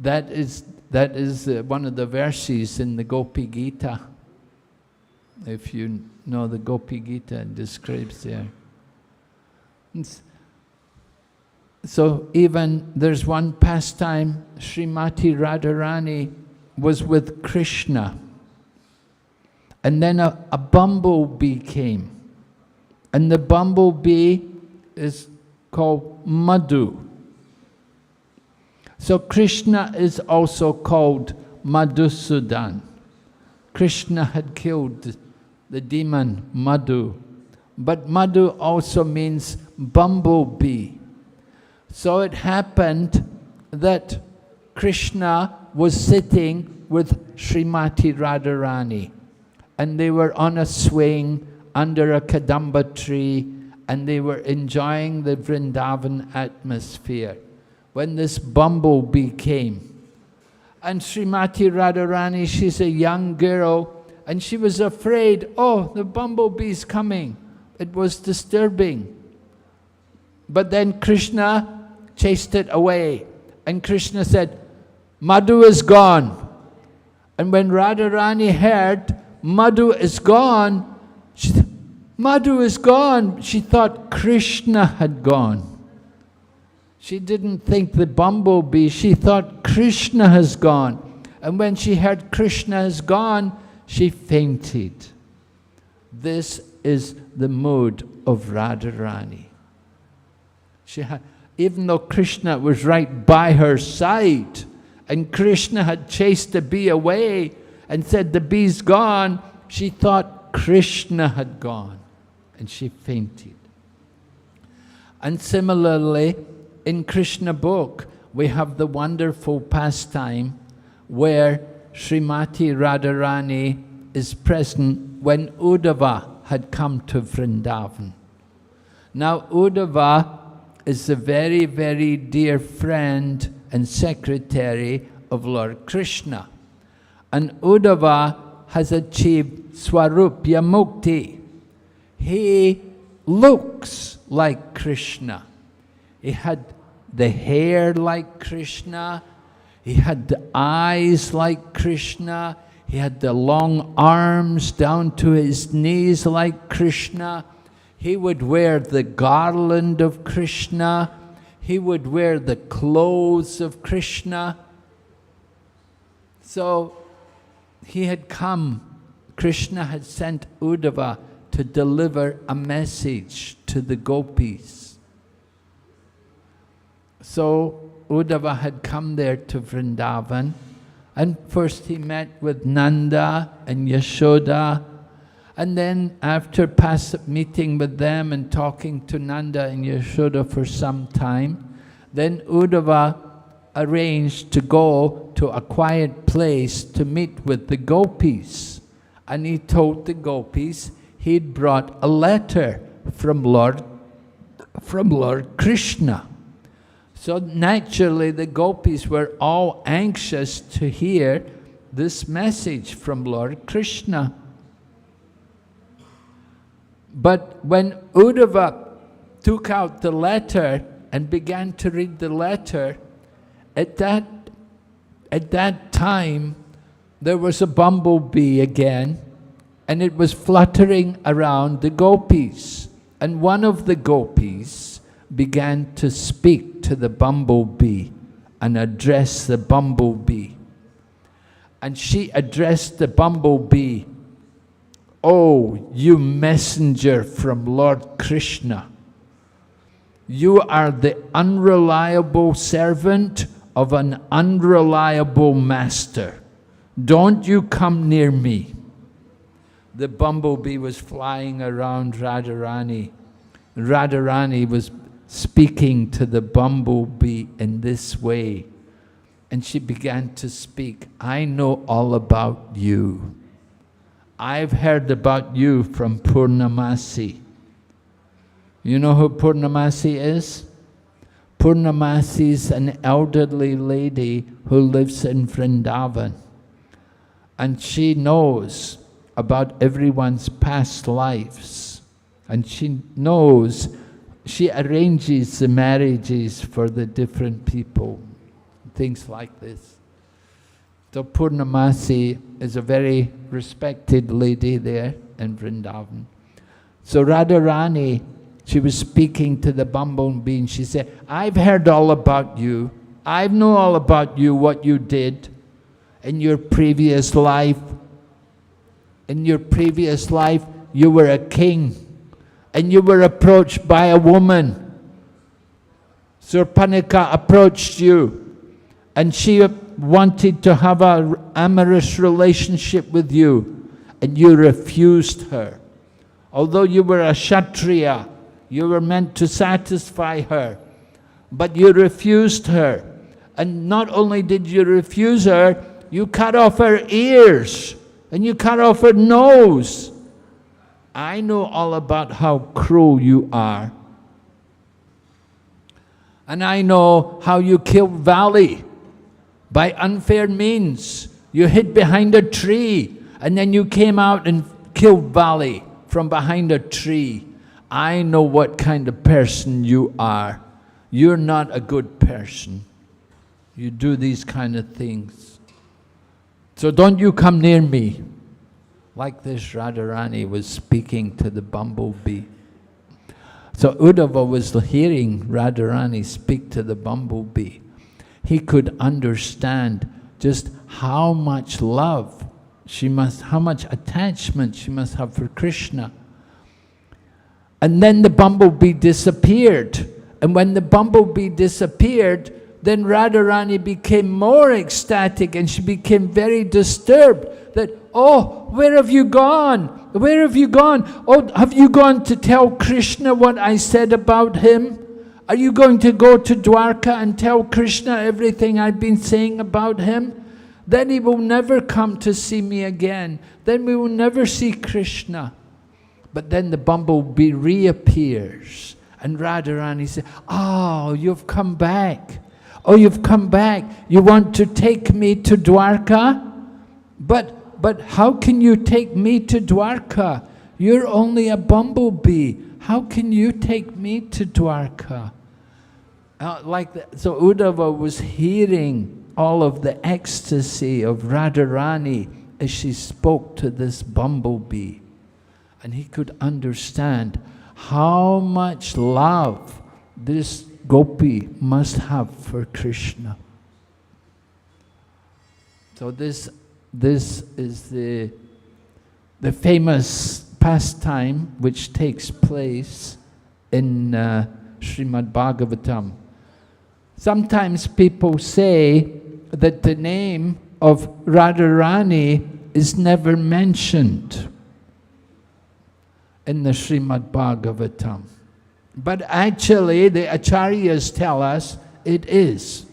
Speaker 1: That is one of the verses in the Gopi Gita. If you know the Gopi Gita, it describes there. So even there's one pastime, Srimati Radharani was with Krishna. And then a bumblebee came. And the bumblebee is called Madhu. So Krishna is also called Madhusudan. Krishna had killed the demon Madhu. But Madhu also means bumblebee. So it happened that Krishna was sitting with Srimati Radharani. And they were on a swing under a Kadamba tree, and they were enjoying the Vrindavan atmosphere when this bumblebee came. And Srimati Radharani, she's a young girl, and she was afraid, oh, the bumblebee's coming. It was disturbing. But then Krishna chased it away, and Krishna said, Madhu is gone. And when Radharani heard, Madhu is gone, she said, Madhu is gone. She thought Krishna had gone. She didn't think the bumblebee, she thought Krishna has gone. And when she heard Krishna has gone, she fainted. This is the mood of Radharani. Even though Krishna was right by her side, and Krishna had chased the bee away and said the bee's gone, she thought Krishna had gone, and she fainted. And similarly, in Krishna book, we have the wonderful pastime where Srimati Radharani is present when Uddhava had come to Vrindavan. Now Uddhava is a very, very dear friend and secretary of Lord Krishna. And Uddhava has achieved Swarupya Mukti. He looks like Krishna. He had the hair like Krishna. He had the eyes like Krishna. He had the long arms down to his knees like Krishna. He would wear the garland of Krishna. He would wear the clothes of Krishna. So he had come, Krishna had sent Uddhava to deliver a message to the gopis. So Uddhava had come there to Vrindavan, and first he met with Nanda and Yashoda, and then after meeting with them and talking to Nanda and Yashoda for some time, then Uddhava arranged to go to a quiet place to meet with the gopis. And he told the gopis he'd brought a letter from Lord Krishna. So naturally the gopis were all anxious to hear this message from Lord Krishna. But when Uddhava took out the letter and began to read the letter, at that time there was a bumblebee again, and it was fluttering around the gopis. And one of the gopis began to speak to the bumblebee and address the bumblebee. And she addressed the bumblebee, "Oh, you messenger from Lord Krishna, you are the unreliable servant of an unreliable master. Don't you come near me." The bumblebee was flying around Radharani. Radharani was speaking to the bumblebee in this way. And she began to speak, "I know all about you. I've heard about you from Purnamasi." You know who Purnamasi is? Purnamasi is an elderly lady who lives in Vrindavan. And she knows about everyone's past lives. And she knows, she arranges the marriages for the different people. things like this. So Purnamasi is a very respected lady there in Vrindavan. So Radharani, she was speaking to the bumblebee and she said, I've heard all about you. I know all about you, what you did in your previous life. In your previous life, you were a king and you were approached by a woman. Surpanika approached you and she wanted to have an amorous relationship with you and you refused her. Although you were a Kshatriya, you were meant to satisfy her, but you refused her. And not only did you refuse her, you cut off her ears and you cut off her nose. I know all about how cruel you are. And I know how you killed Vali by unfair means. You hid behind a tree and then you came out and killed Vali from behind a tree. I know what kind of person you are. You're not a good person. You do these kind of things. So don't you come near me. Like this, Radharani was speaking to the bumblebee. So Uddhava was hearing Radharani speak to the bumblebee. He could understand just how much love she must, how much attachment she must have for Krishna. And then the bumblebee disappeared. And when the bumblebee disappeared, then Radharani became more ecstatic and she became very disturbed that, oh, where have you gone? Where have you gone? Oh, have you gone to tell Krishna what I said about him? Are you going to go to Dwarka and tell Krishna everything I've been saying about him? Then he will never come to see me again. Then we will never see Krishna. But then the bumblebee reappears. And Radharani says, oh, you've come back. Oh, you've come back. You want to take me to Dwarka? But how can you take me to Dwarka? You're only a bumblebee. How can you take me to Dwarka? So Uddhava was hearing all of the ecstasy of Radharani as she spoke to this bumblebee. And he could understand how much love this gopi must have for Krishna. So this is the famous pastime which takes place in Srimad Bhagavatam. Sometimes people say that the name of Radharani is never mentioned in the Srimad Bhagavatam. But actually, the Acharyas tell us it is.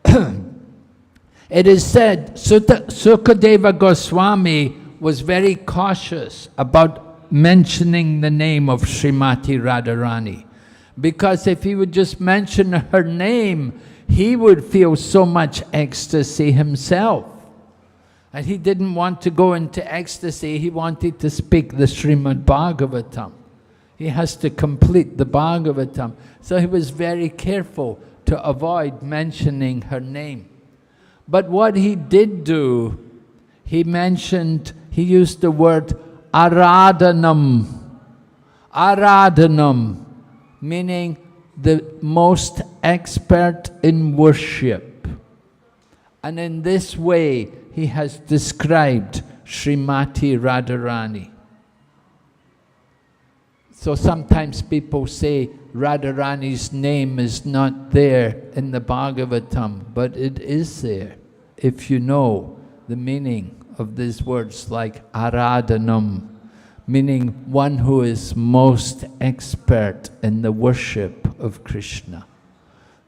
Speaker 1: It is said, Sukadeva Goswami was very cautious about mentioning the name of Srimati Radharani. Because if he would just mention her name, he would feel so much ecstasy himself. And he didn't want to go into ecstasy, he wanted to speak the Srimad Bhagavatam. He has to complete the Bhagavatam. So he was very careful to avoid mentioning her name. But what he did do, he used the word aradhanam. Aradhanam, meaning the most expert in worship. And in this way, he has described Srimati Radharani. So sometimes people say Radharani's name is not there in the Bhagavatam, but it is there if you know the meaning of these words like Aradhanam, meaning one who is most expert in the worship of Krishna.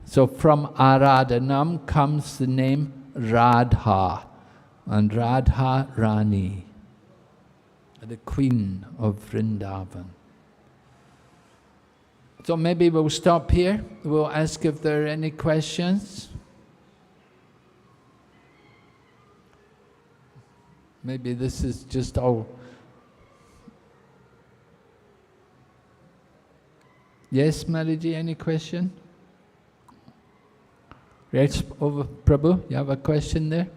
Speaker 1: So from Aradhanam comes the name Radha, and Radha Rani, the queen of Vrindavan. So maybe we'll stop here. We'll ask if there are any questions. Maybe this is just all. Yes, Mariji, any question? Yes, over, Prabhu, you have a question there?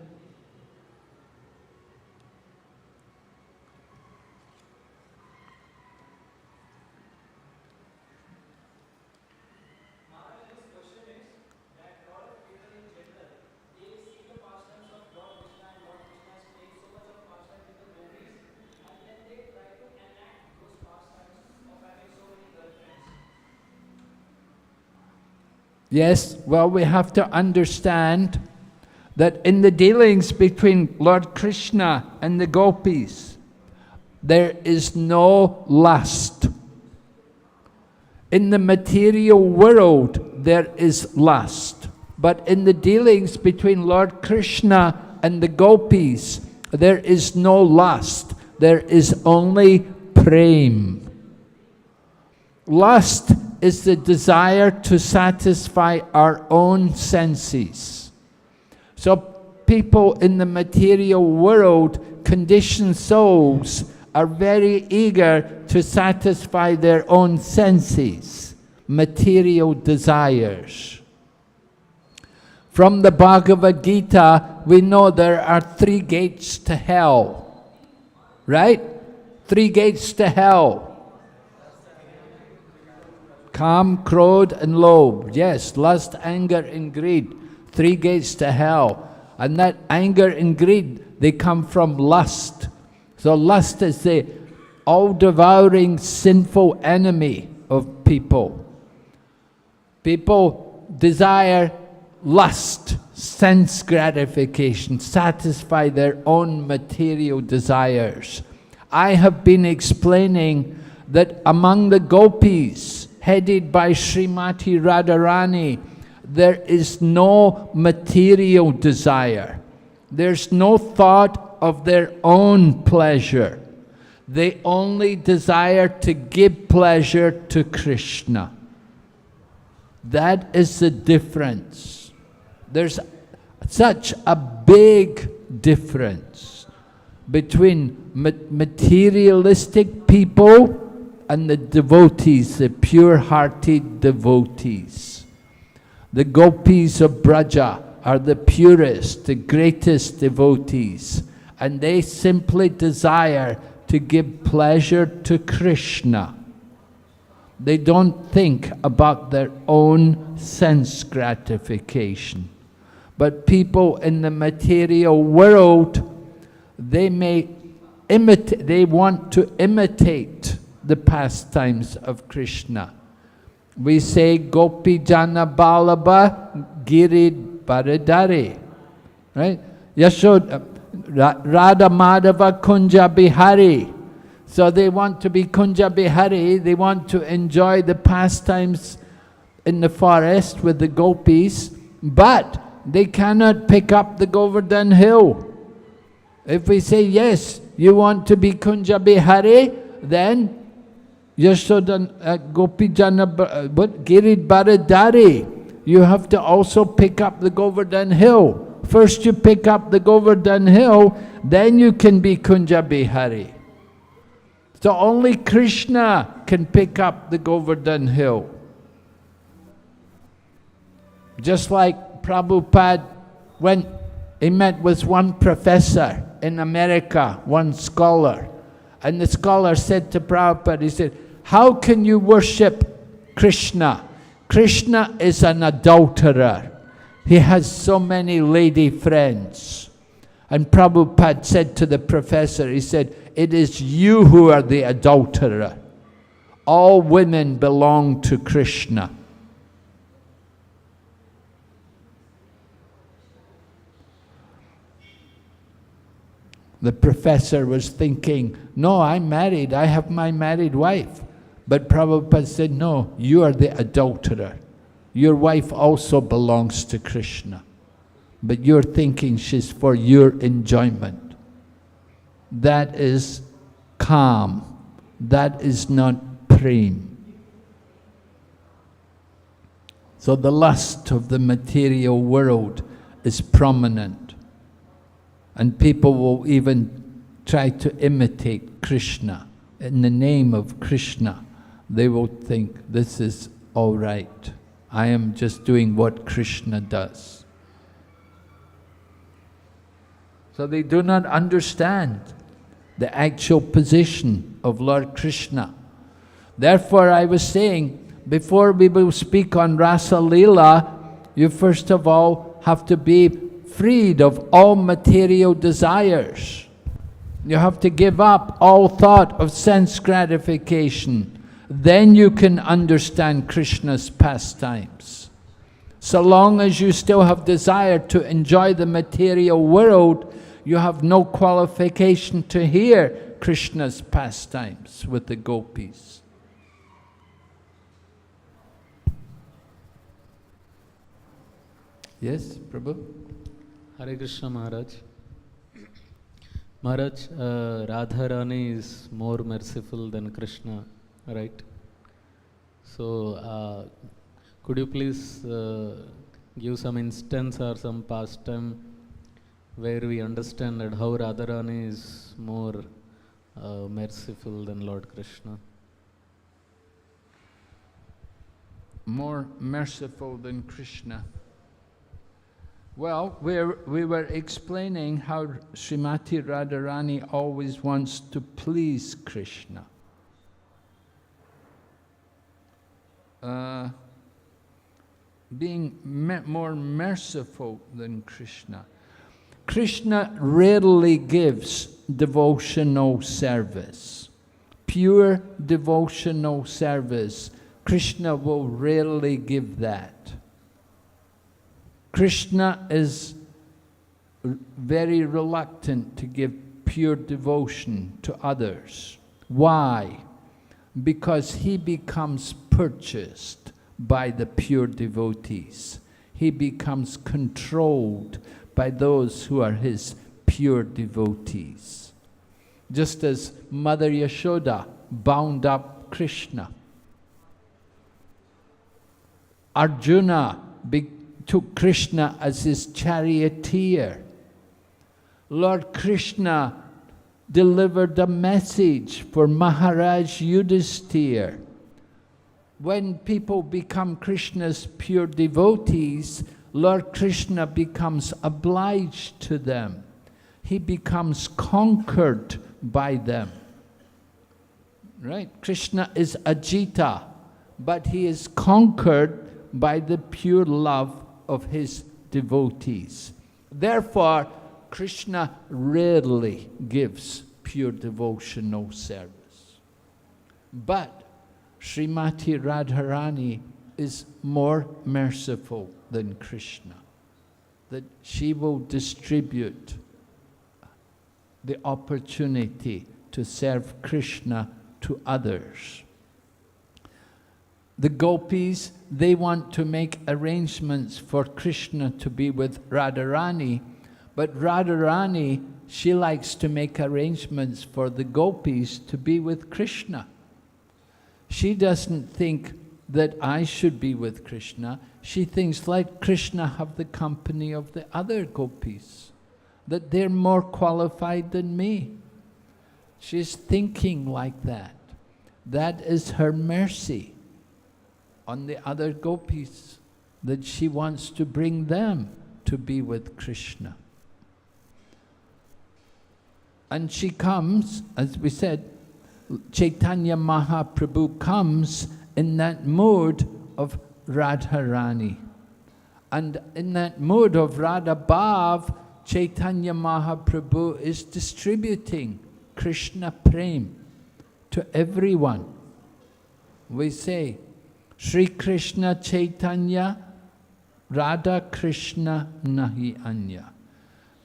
Speaker 1: Yes, well, we have to understand that in the dealings between Lord Krishna and the gopis, there is no lust. In the material world, there is lust. But in the dealings between Lord Krishna and the gopis, there is no lust. There is only prem. Lust is the desire to satisfy our own senses. So people in the material world, conditioned souls, are very eager to satisfy their own senses, material desires. From the Bhagavad Gita, we know there are 3 gates to hell. Right? 3 gates to hell. Kam, Krodh and Lobh. Yes, lust, anger and greed. 3 gates to hell. And that anger and greed, they come from lust. So lust is the all-devouring sinful enemy of people. People desire lust, sense gratification, satisfy their own material desires. I have been explaining that among the gopis, headed by Srimati Radharani, there is no material desire. There's no thought of their own pleasure. They only desire to give pleasure to Krishna. That is the difference. There's such a big difference between materialistic people and the devotees, the pure-hearted devotees. The gopis of Braja are the purest, the greatest devotees, and they simply desire to give pleasure to Krishna. They don't think about their own sense gratification. But people in the material world, they want to imitate the pastimes of Krishna. We say Gopi Jana Balaba Girid Baradari, right? Yashoda Radha Madhava Kunja Bihari. So they want to be Kunja Bihari, they want to enjoy the pastimes in the forest with the gopis, but they cannot pick up the Govardhan hill. If we say, yes, you want to be Kunja Bihari, then Yashoda Gopi Jana Girid Baradari. You have to also pick up the Govardhan hill. First you pick up the Govardhan hill, then you can be Kunja Bihari. So only Krishna can pick up the Govardhan hill. Just like Prabhupada, when he met with one professor in America, one scholar, and the scholar said to Prabhupada, he said, how can you worship Krishna? Krishna is an adulterer. He has so many lady friends. And Prabhupada said to the professor, he said, it is you who are the adulterer. All women belong to Krishna. The professor was thinking, no, I'm married, I have my married wife. But Prabhupada said, no, you are the adulterer. Your wife also belongs to Krishna. But you're thinking she's for your enjoyment. That is calm. That is not prem. So the lust of the material world is prominent. And people will even try to imitate Krishna. In the name of Krishna, they will think this is all right. I am just doing what Krishna does. So they do not understand the actual position of Lord Krishna. Therefore, I was saying, before we will speak on Rasa Leela, you first of all have to be freed of all material desires. You have to give up all thought of sense gratification. Then you can understand Krishna's pastimes. So long as you still have desire to enjoy the material world, you have no qualification to hear Krishna's pastimes with the gopis. Yes, Prabhu?
Speaker 2: Hare Krishna Maharaj. Maharaj, Radharani is more merciful than Krishna, right? So, could you please give some instance or some pastime where we understand that how Radharani is more merciful than Lord Krishna?
Speaker 1: More merciful than Krishna. Well, we were explaining how Srimati Radharani always wants to please Krishna. Being more merciful than Krishna. Krishna rarely gives devotional service. Pure devotional service. Krishna will rarely give that. Krishna is very reluctant to give pure devotion to others. Why? Because he becomes purchased by the pure devotees. He becomes controlled by those who are his pure devotees. Just as Mother Yashoda bound up Krishna. Arjuna took Krishna as his charioteer. Lord Krishna delivered a message for Maharaj Yudhisthira. When people become Krishna's pure devotees, Lord Krishna becomes obliged to them. He becomes conquered by them. Right? Krishna is Ajita, but he is conquered by the pure love of his devotees. Therefore, Krishna rarely gives pure devotional service. But Srimati Radharani is more merciful than Krishna, that she will distribute the opportunity to serve Krishna to others. The gopis, they want to make arrangements for Krishna to be with Radharani, but Radharani, she likes to make arrangements for the gopis to be with Krishna. She doesn't think that I should be with Krishna. She thinks, let Krishna have the company of the other gopis, that they're more qualified than me. She's thinking like that. That is her mercy on the other gopis, that she wants to bring them to be with Krishna. And she comes, as we said, Chaitanya Mahaprabhu comes in that mode of Radharani. And in that mode of Radha Bhav, Chaitanya Mahaprabhu is distributing Krishna Prem to everyone. We say, Sri Krishna Chaitanya, Radha Krishna Nahi Anya.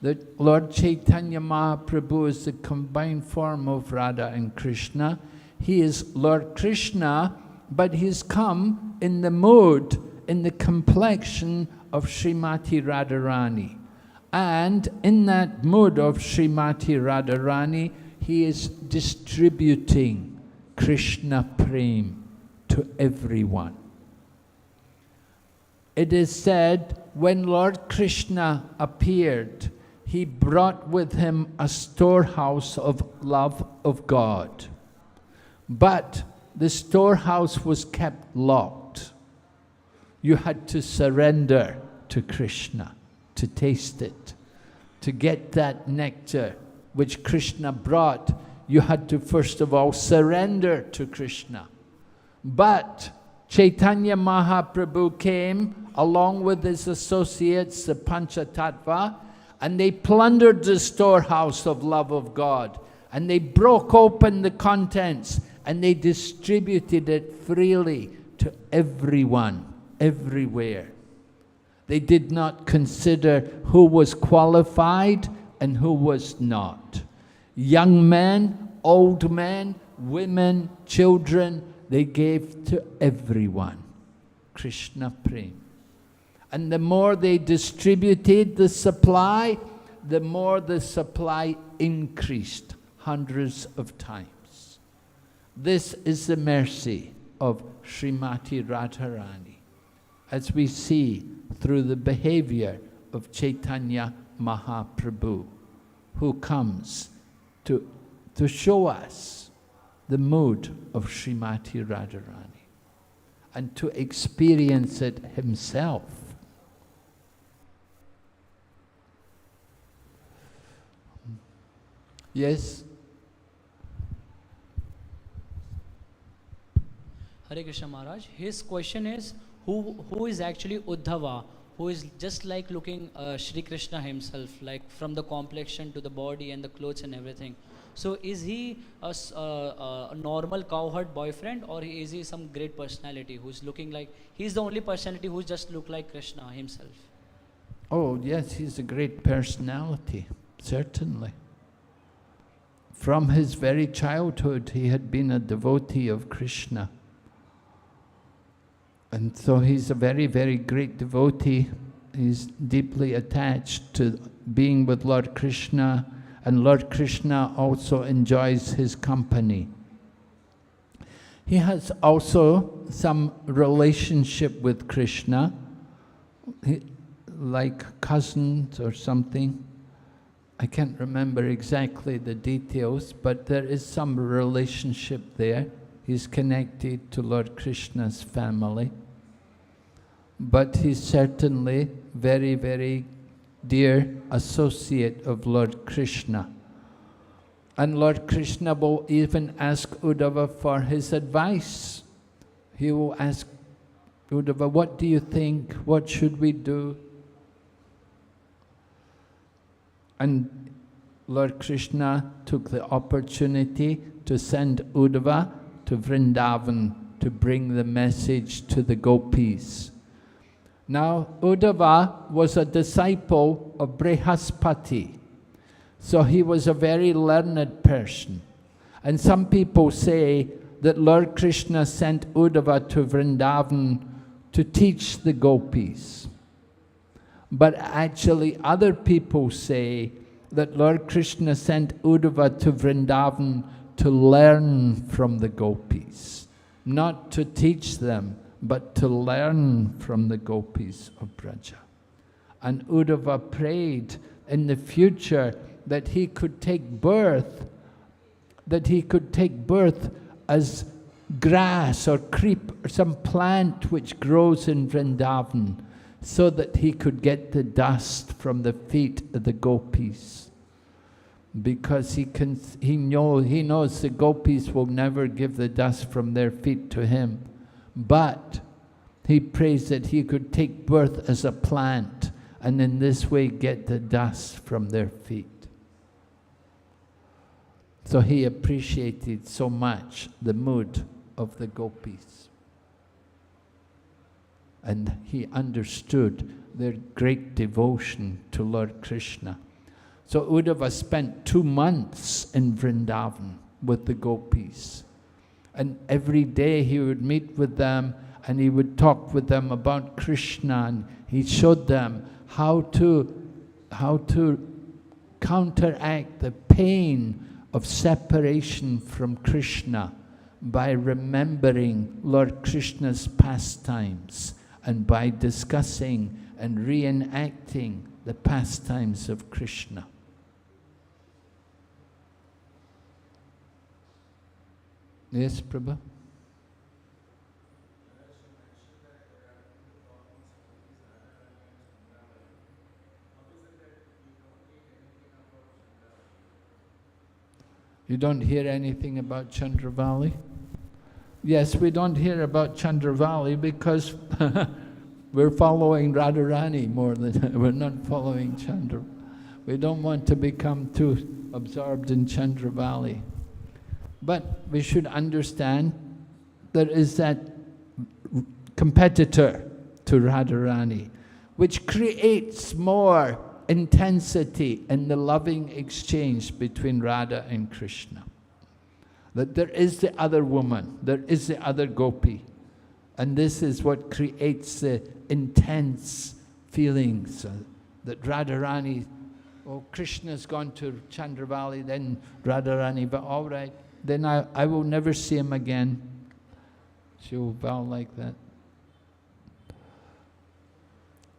Speaker 1: That Lord Chaitanya Mahaprabhu is the combined form of Radha and Krishna. He is Lord Krishna, but he's come in the mode, in the complexion of Srimati Radharani. And in that mode of Srimati Radharani, he is distributing Krishna Prem to everyone. It is said, when Lord Krishna appeared, he brought with him a storehouse of love of God. But the storehouse was kept locked. you had to surrender to Krishna, to taste it. To get that nectar which Krishna brought, you had to first of all surrender to Krishna. But Chaitanya Mahaprabhu came along with his associates, the Panchatattva, and they plundered the storehouse of love of God. And they broke open the contents and they distributed it freely to everyone, everywhere. They did not consider who was qualified and who was not. Young men, old men, women, children, they gave to everyone. Krishna Prem. And the more they distributed the supply, the more the supply increased hundreds of times. This is the mercy of Srimati Radharani, as we see through the behavior of Chaitanya Mahaprabhu, who comes to show us the mood of Srimati Radharani and to experience it himself. Yes?
Speaker 3: Hare Krishna Maharaj, his question is, who is actually Uddhava, who is just like looking Shri Krishna himself, like from the complexion to the body and the clothes and everything. So is he a normal cowherd boyfriend, or is he some great personality who's looking like, he's the only personality who just look like Krishna himself?
Speaker 1: Oh yes, he's a great personality, certainly. From his very childhood, he had been a devotee of Krishna. And so he's a very, very great devotee. He's deeply attached to being with Lord Krishna, and Lord Krishna also enjoys his company. He has also some relationship with Krishna, like cousins or something. I can't remember exactly the details, but there is some relationship there. He's connected to Lord Krishna's family. But he's certainly very, very dear associate of Lord Krishna. And Lord Krishna will even ask Uddhava for his advice. He will ask Uddhava, what do you think? What should we do? And Lord Krishna took the opportunity to send Uddhava to Vrindavan to bring the message to the gopis. Now, Uddhava was a disciple of Brihaspati, so he was a very learned person. And some people say that Lord Krishna sent Uddhava to Vrindavan to teach the gopis. But actually other people say that Lord Krishna sent Uddhava to Vrindavan to learn from the gopis, not to teach them, but to learn from the gopis of Braja. And Uddhava prayed in the future that he could take birth, as grass or creep or some plant which grows in Vrindavan, so that he could get the dust from the feet of the gopis. Because he knows the gopis will never give the dust from their feet to him. But he prays that he could take birth as a plant and in this way get the dust from their feet. So he appreciated so much the mood of the gopis. And he understood their great devotion to Lord Krishna. So Uddhava spent 2 months in Vrindavan with the gopis. And every day he would meet with them and he would talk with them about Krishna, and he showed them how to counteract the pain of separation from Krishna by remembering Lord Krishna's pastimes and by discussing and reenacting the pastimes of Krishna. Yes, Prabhu? You don't hear anything about Chandravali? Yes, we don't hear about Chandravali because we're following Radharani more than we're not following Chandra. We don't want to become too absorbed in Chandravali. But we should understand there is that competitor to Radharani, which creates more intensity in the loving exchange between Radha and Krishna. That there is the other woman, there is the other gopi, and this is what creates the intense feelings that Radharani, oh, Krishna's gone to Chandravali, then Radharani, but all right, then I will never see him again. She will vow like that.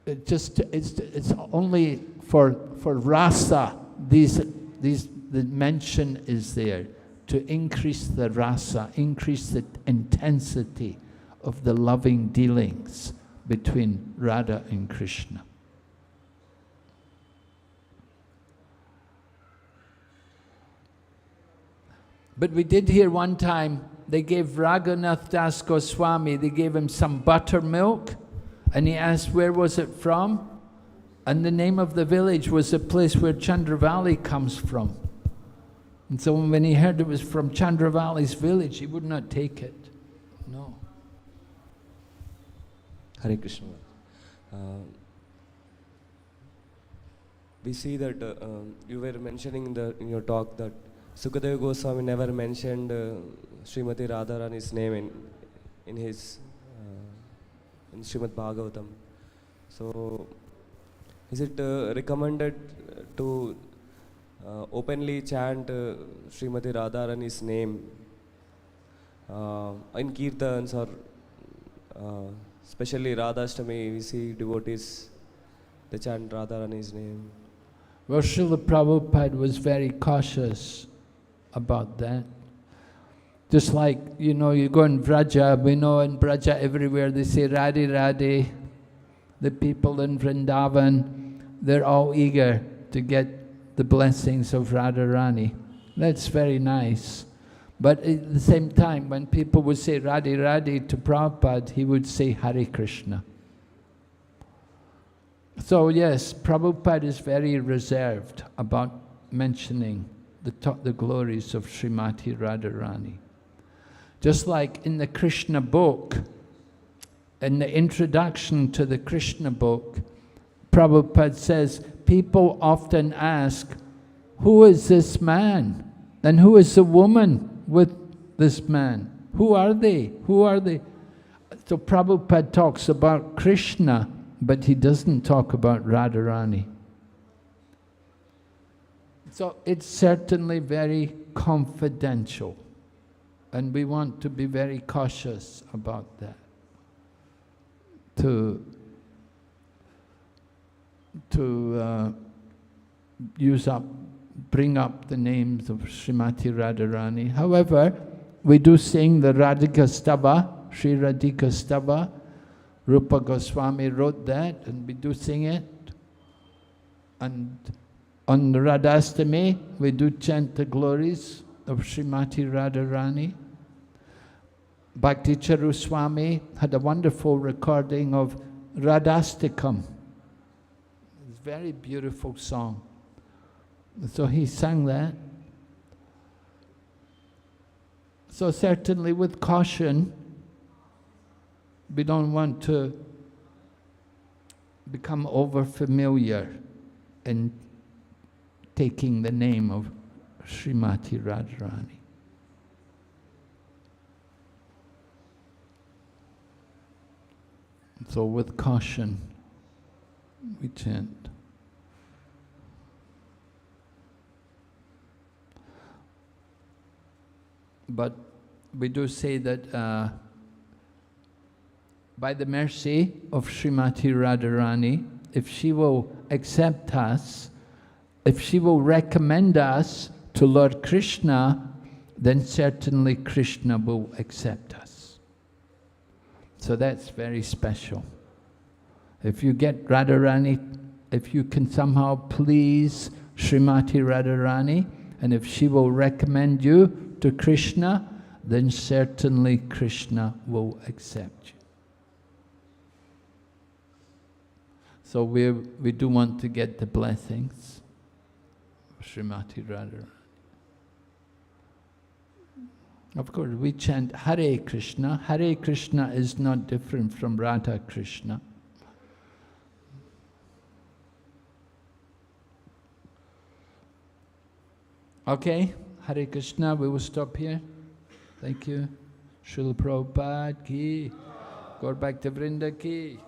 Speaker 1: It's only for rasa, the mention is there to increase the rasa, increase the intensity of the loving dealings between Radha and Krishna. But we did hear one time, they gave Raghunath Das Goswami, they gave him some buttermilk, and he asked where was it from? And the name of the village was the place where Chandravali comes from. And so when he heard it was from Chandravali's village, he would not take it. No.
Speaker 4: Hare Krishna. We see that you were mentioning in your talk that Sukadeva Goswami never mentioned Srimati Radharani's name in his in Srimad Bhagavatam. So, is it recommended to openly chant Srimati Radharani's name in kirtans or especially Radhashtami? We see devotees, they chant Radharani's name.
Speaker 1: Well, Srila Prabhupada was very cautious about that. Just like, you know, you go in Vraja, we know in Vraja everywhere they say Radhe Radhe. The people in Vrindavan, they're all eager to get the blessings of Radharani. That's very nice. But at the same time, when people would say Radhe Radhe to Prabhupada, he would say Hare Krishna. So yes, Prabhupada is very reserved about mentioning the glories of Srimati Radharani. Just like in the Krishna book, in the introduction to the Krishna book, Prabhupada says, people often ask, who is this man? And who is the woman with this man? Who are they? Who are they? So Prabhupada talks about Krishna, but he doesn't talk about Radharani. So it's certainly very confidential, and we want to be very cautious about that. To bring up the names of Srimati Radharani. However, we do sing the Radhika Stava, Sri Radhika Stava. Rupa Goswami wrote that, and we do sing it. And on Radhastami, we do chant the glories of Srimati Radharani. Bhakti Charu Swami had a wonderful recording of Radhastikam. It's a very beautiful song. So he sang that. So certainly with caution, we don't want to become over-familiar in taking the name of Srimati Radharani. So with caution, we chant. But we do say that by the mercy of Srimati Radharani, if she will accept us, if she will recommend us to Lord Krishna, then certainly Krishna will accept us. So that's very special. If you get Radharani, if you can somehow please Srimati Radharani, And if she will recommend you to Krishna, then certainly Krishna will accept you. So we do want to get the blessings of Srimati Radharani. Of course, we chant Hare Krishna. Hare Krishna is not different from Radha Krishna. Okay, Hare Krishna, we will stop here. Thank you. Srila Prabhupada ki, Gaur Bhakta Vrinda ki.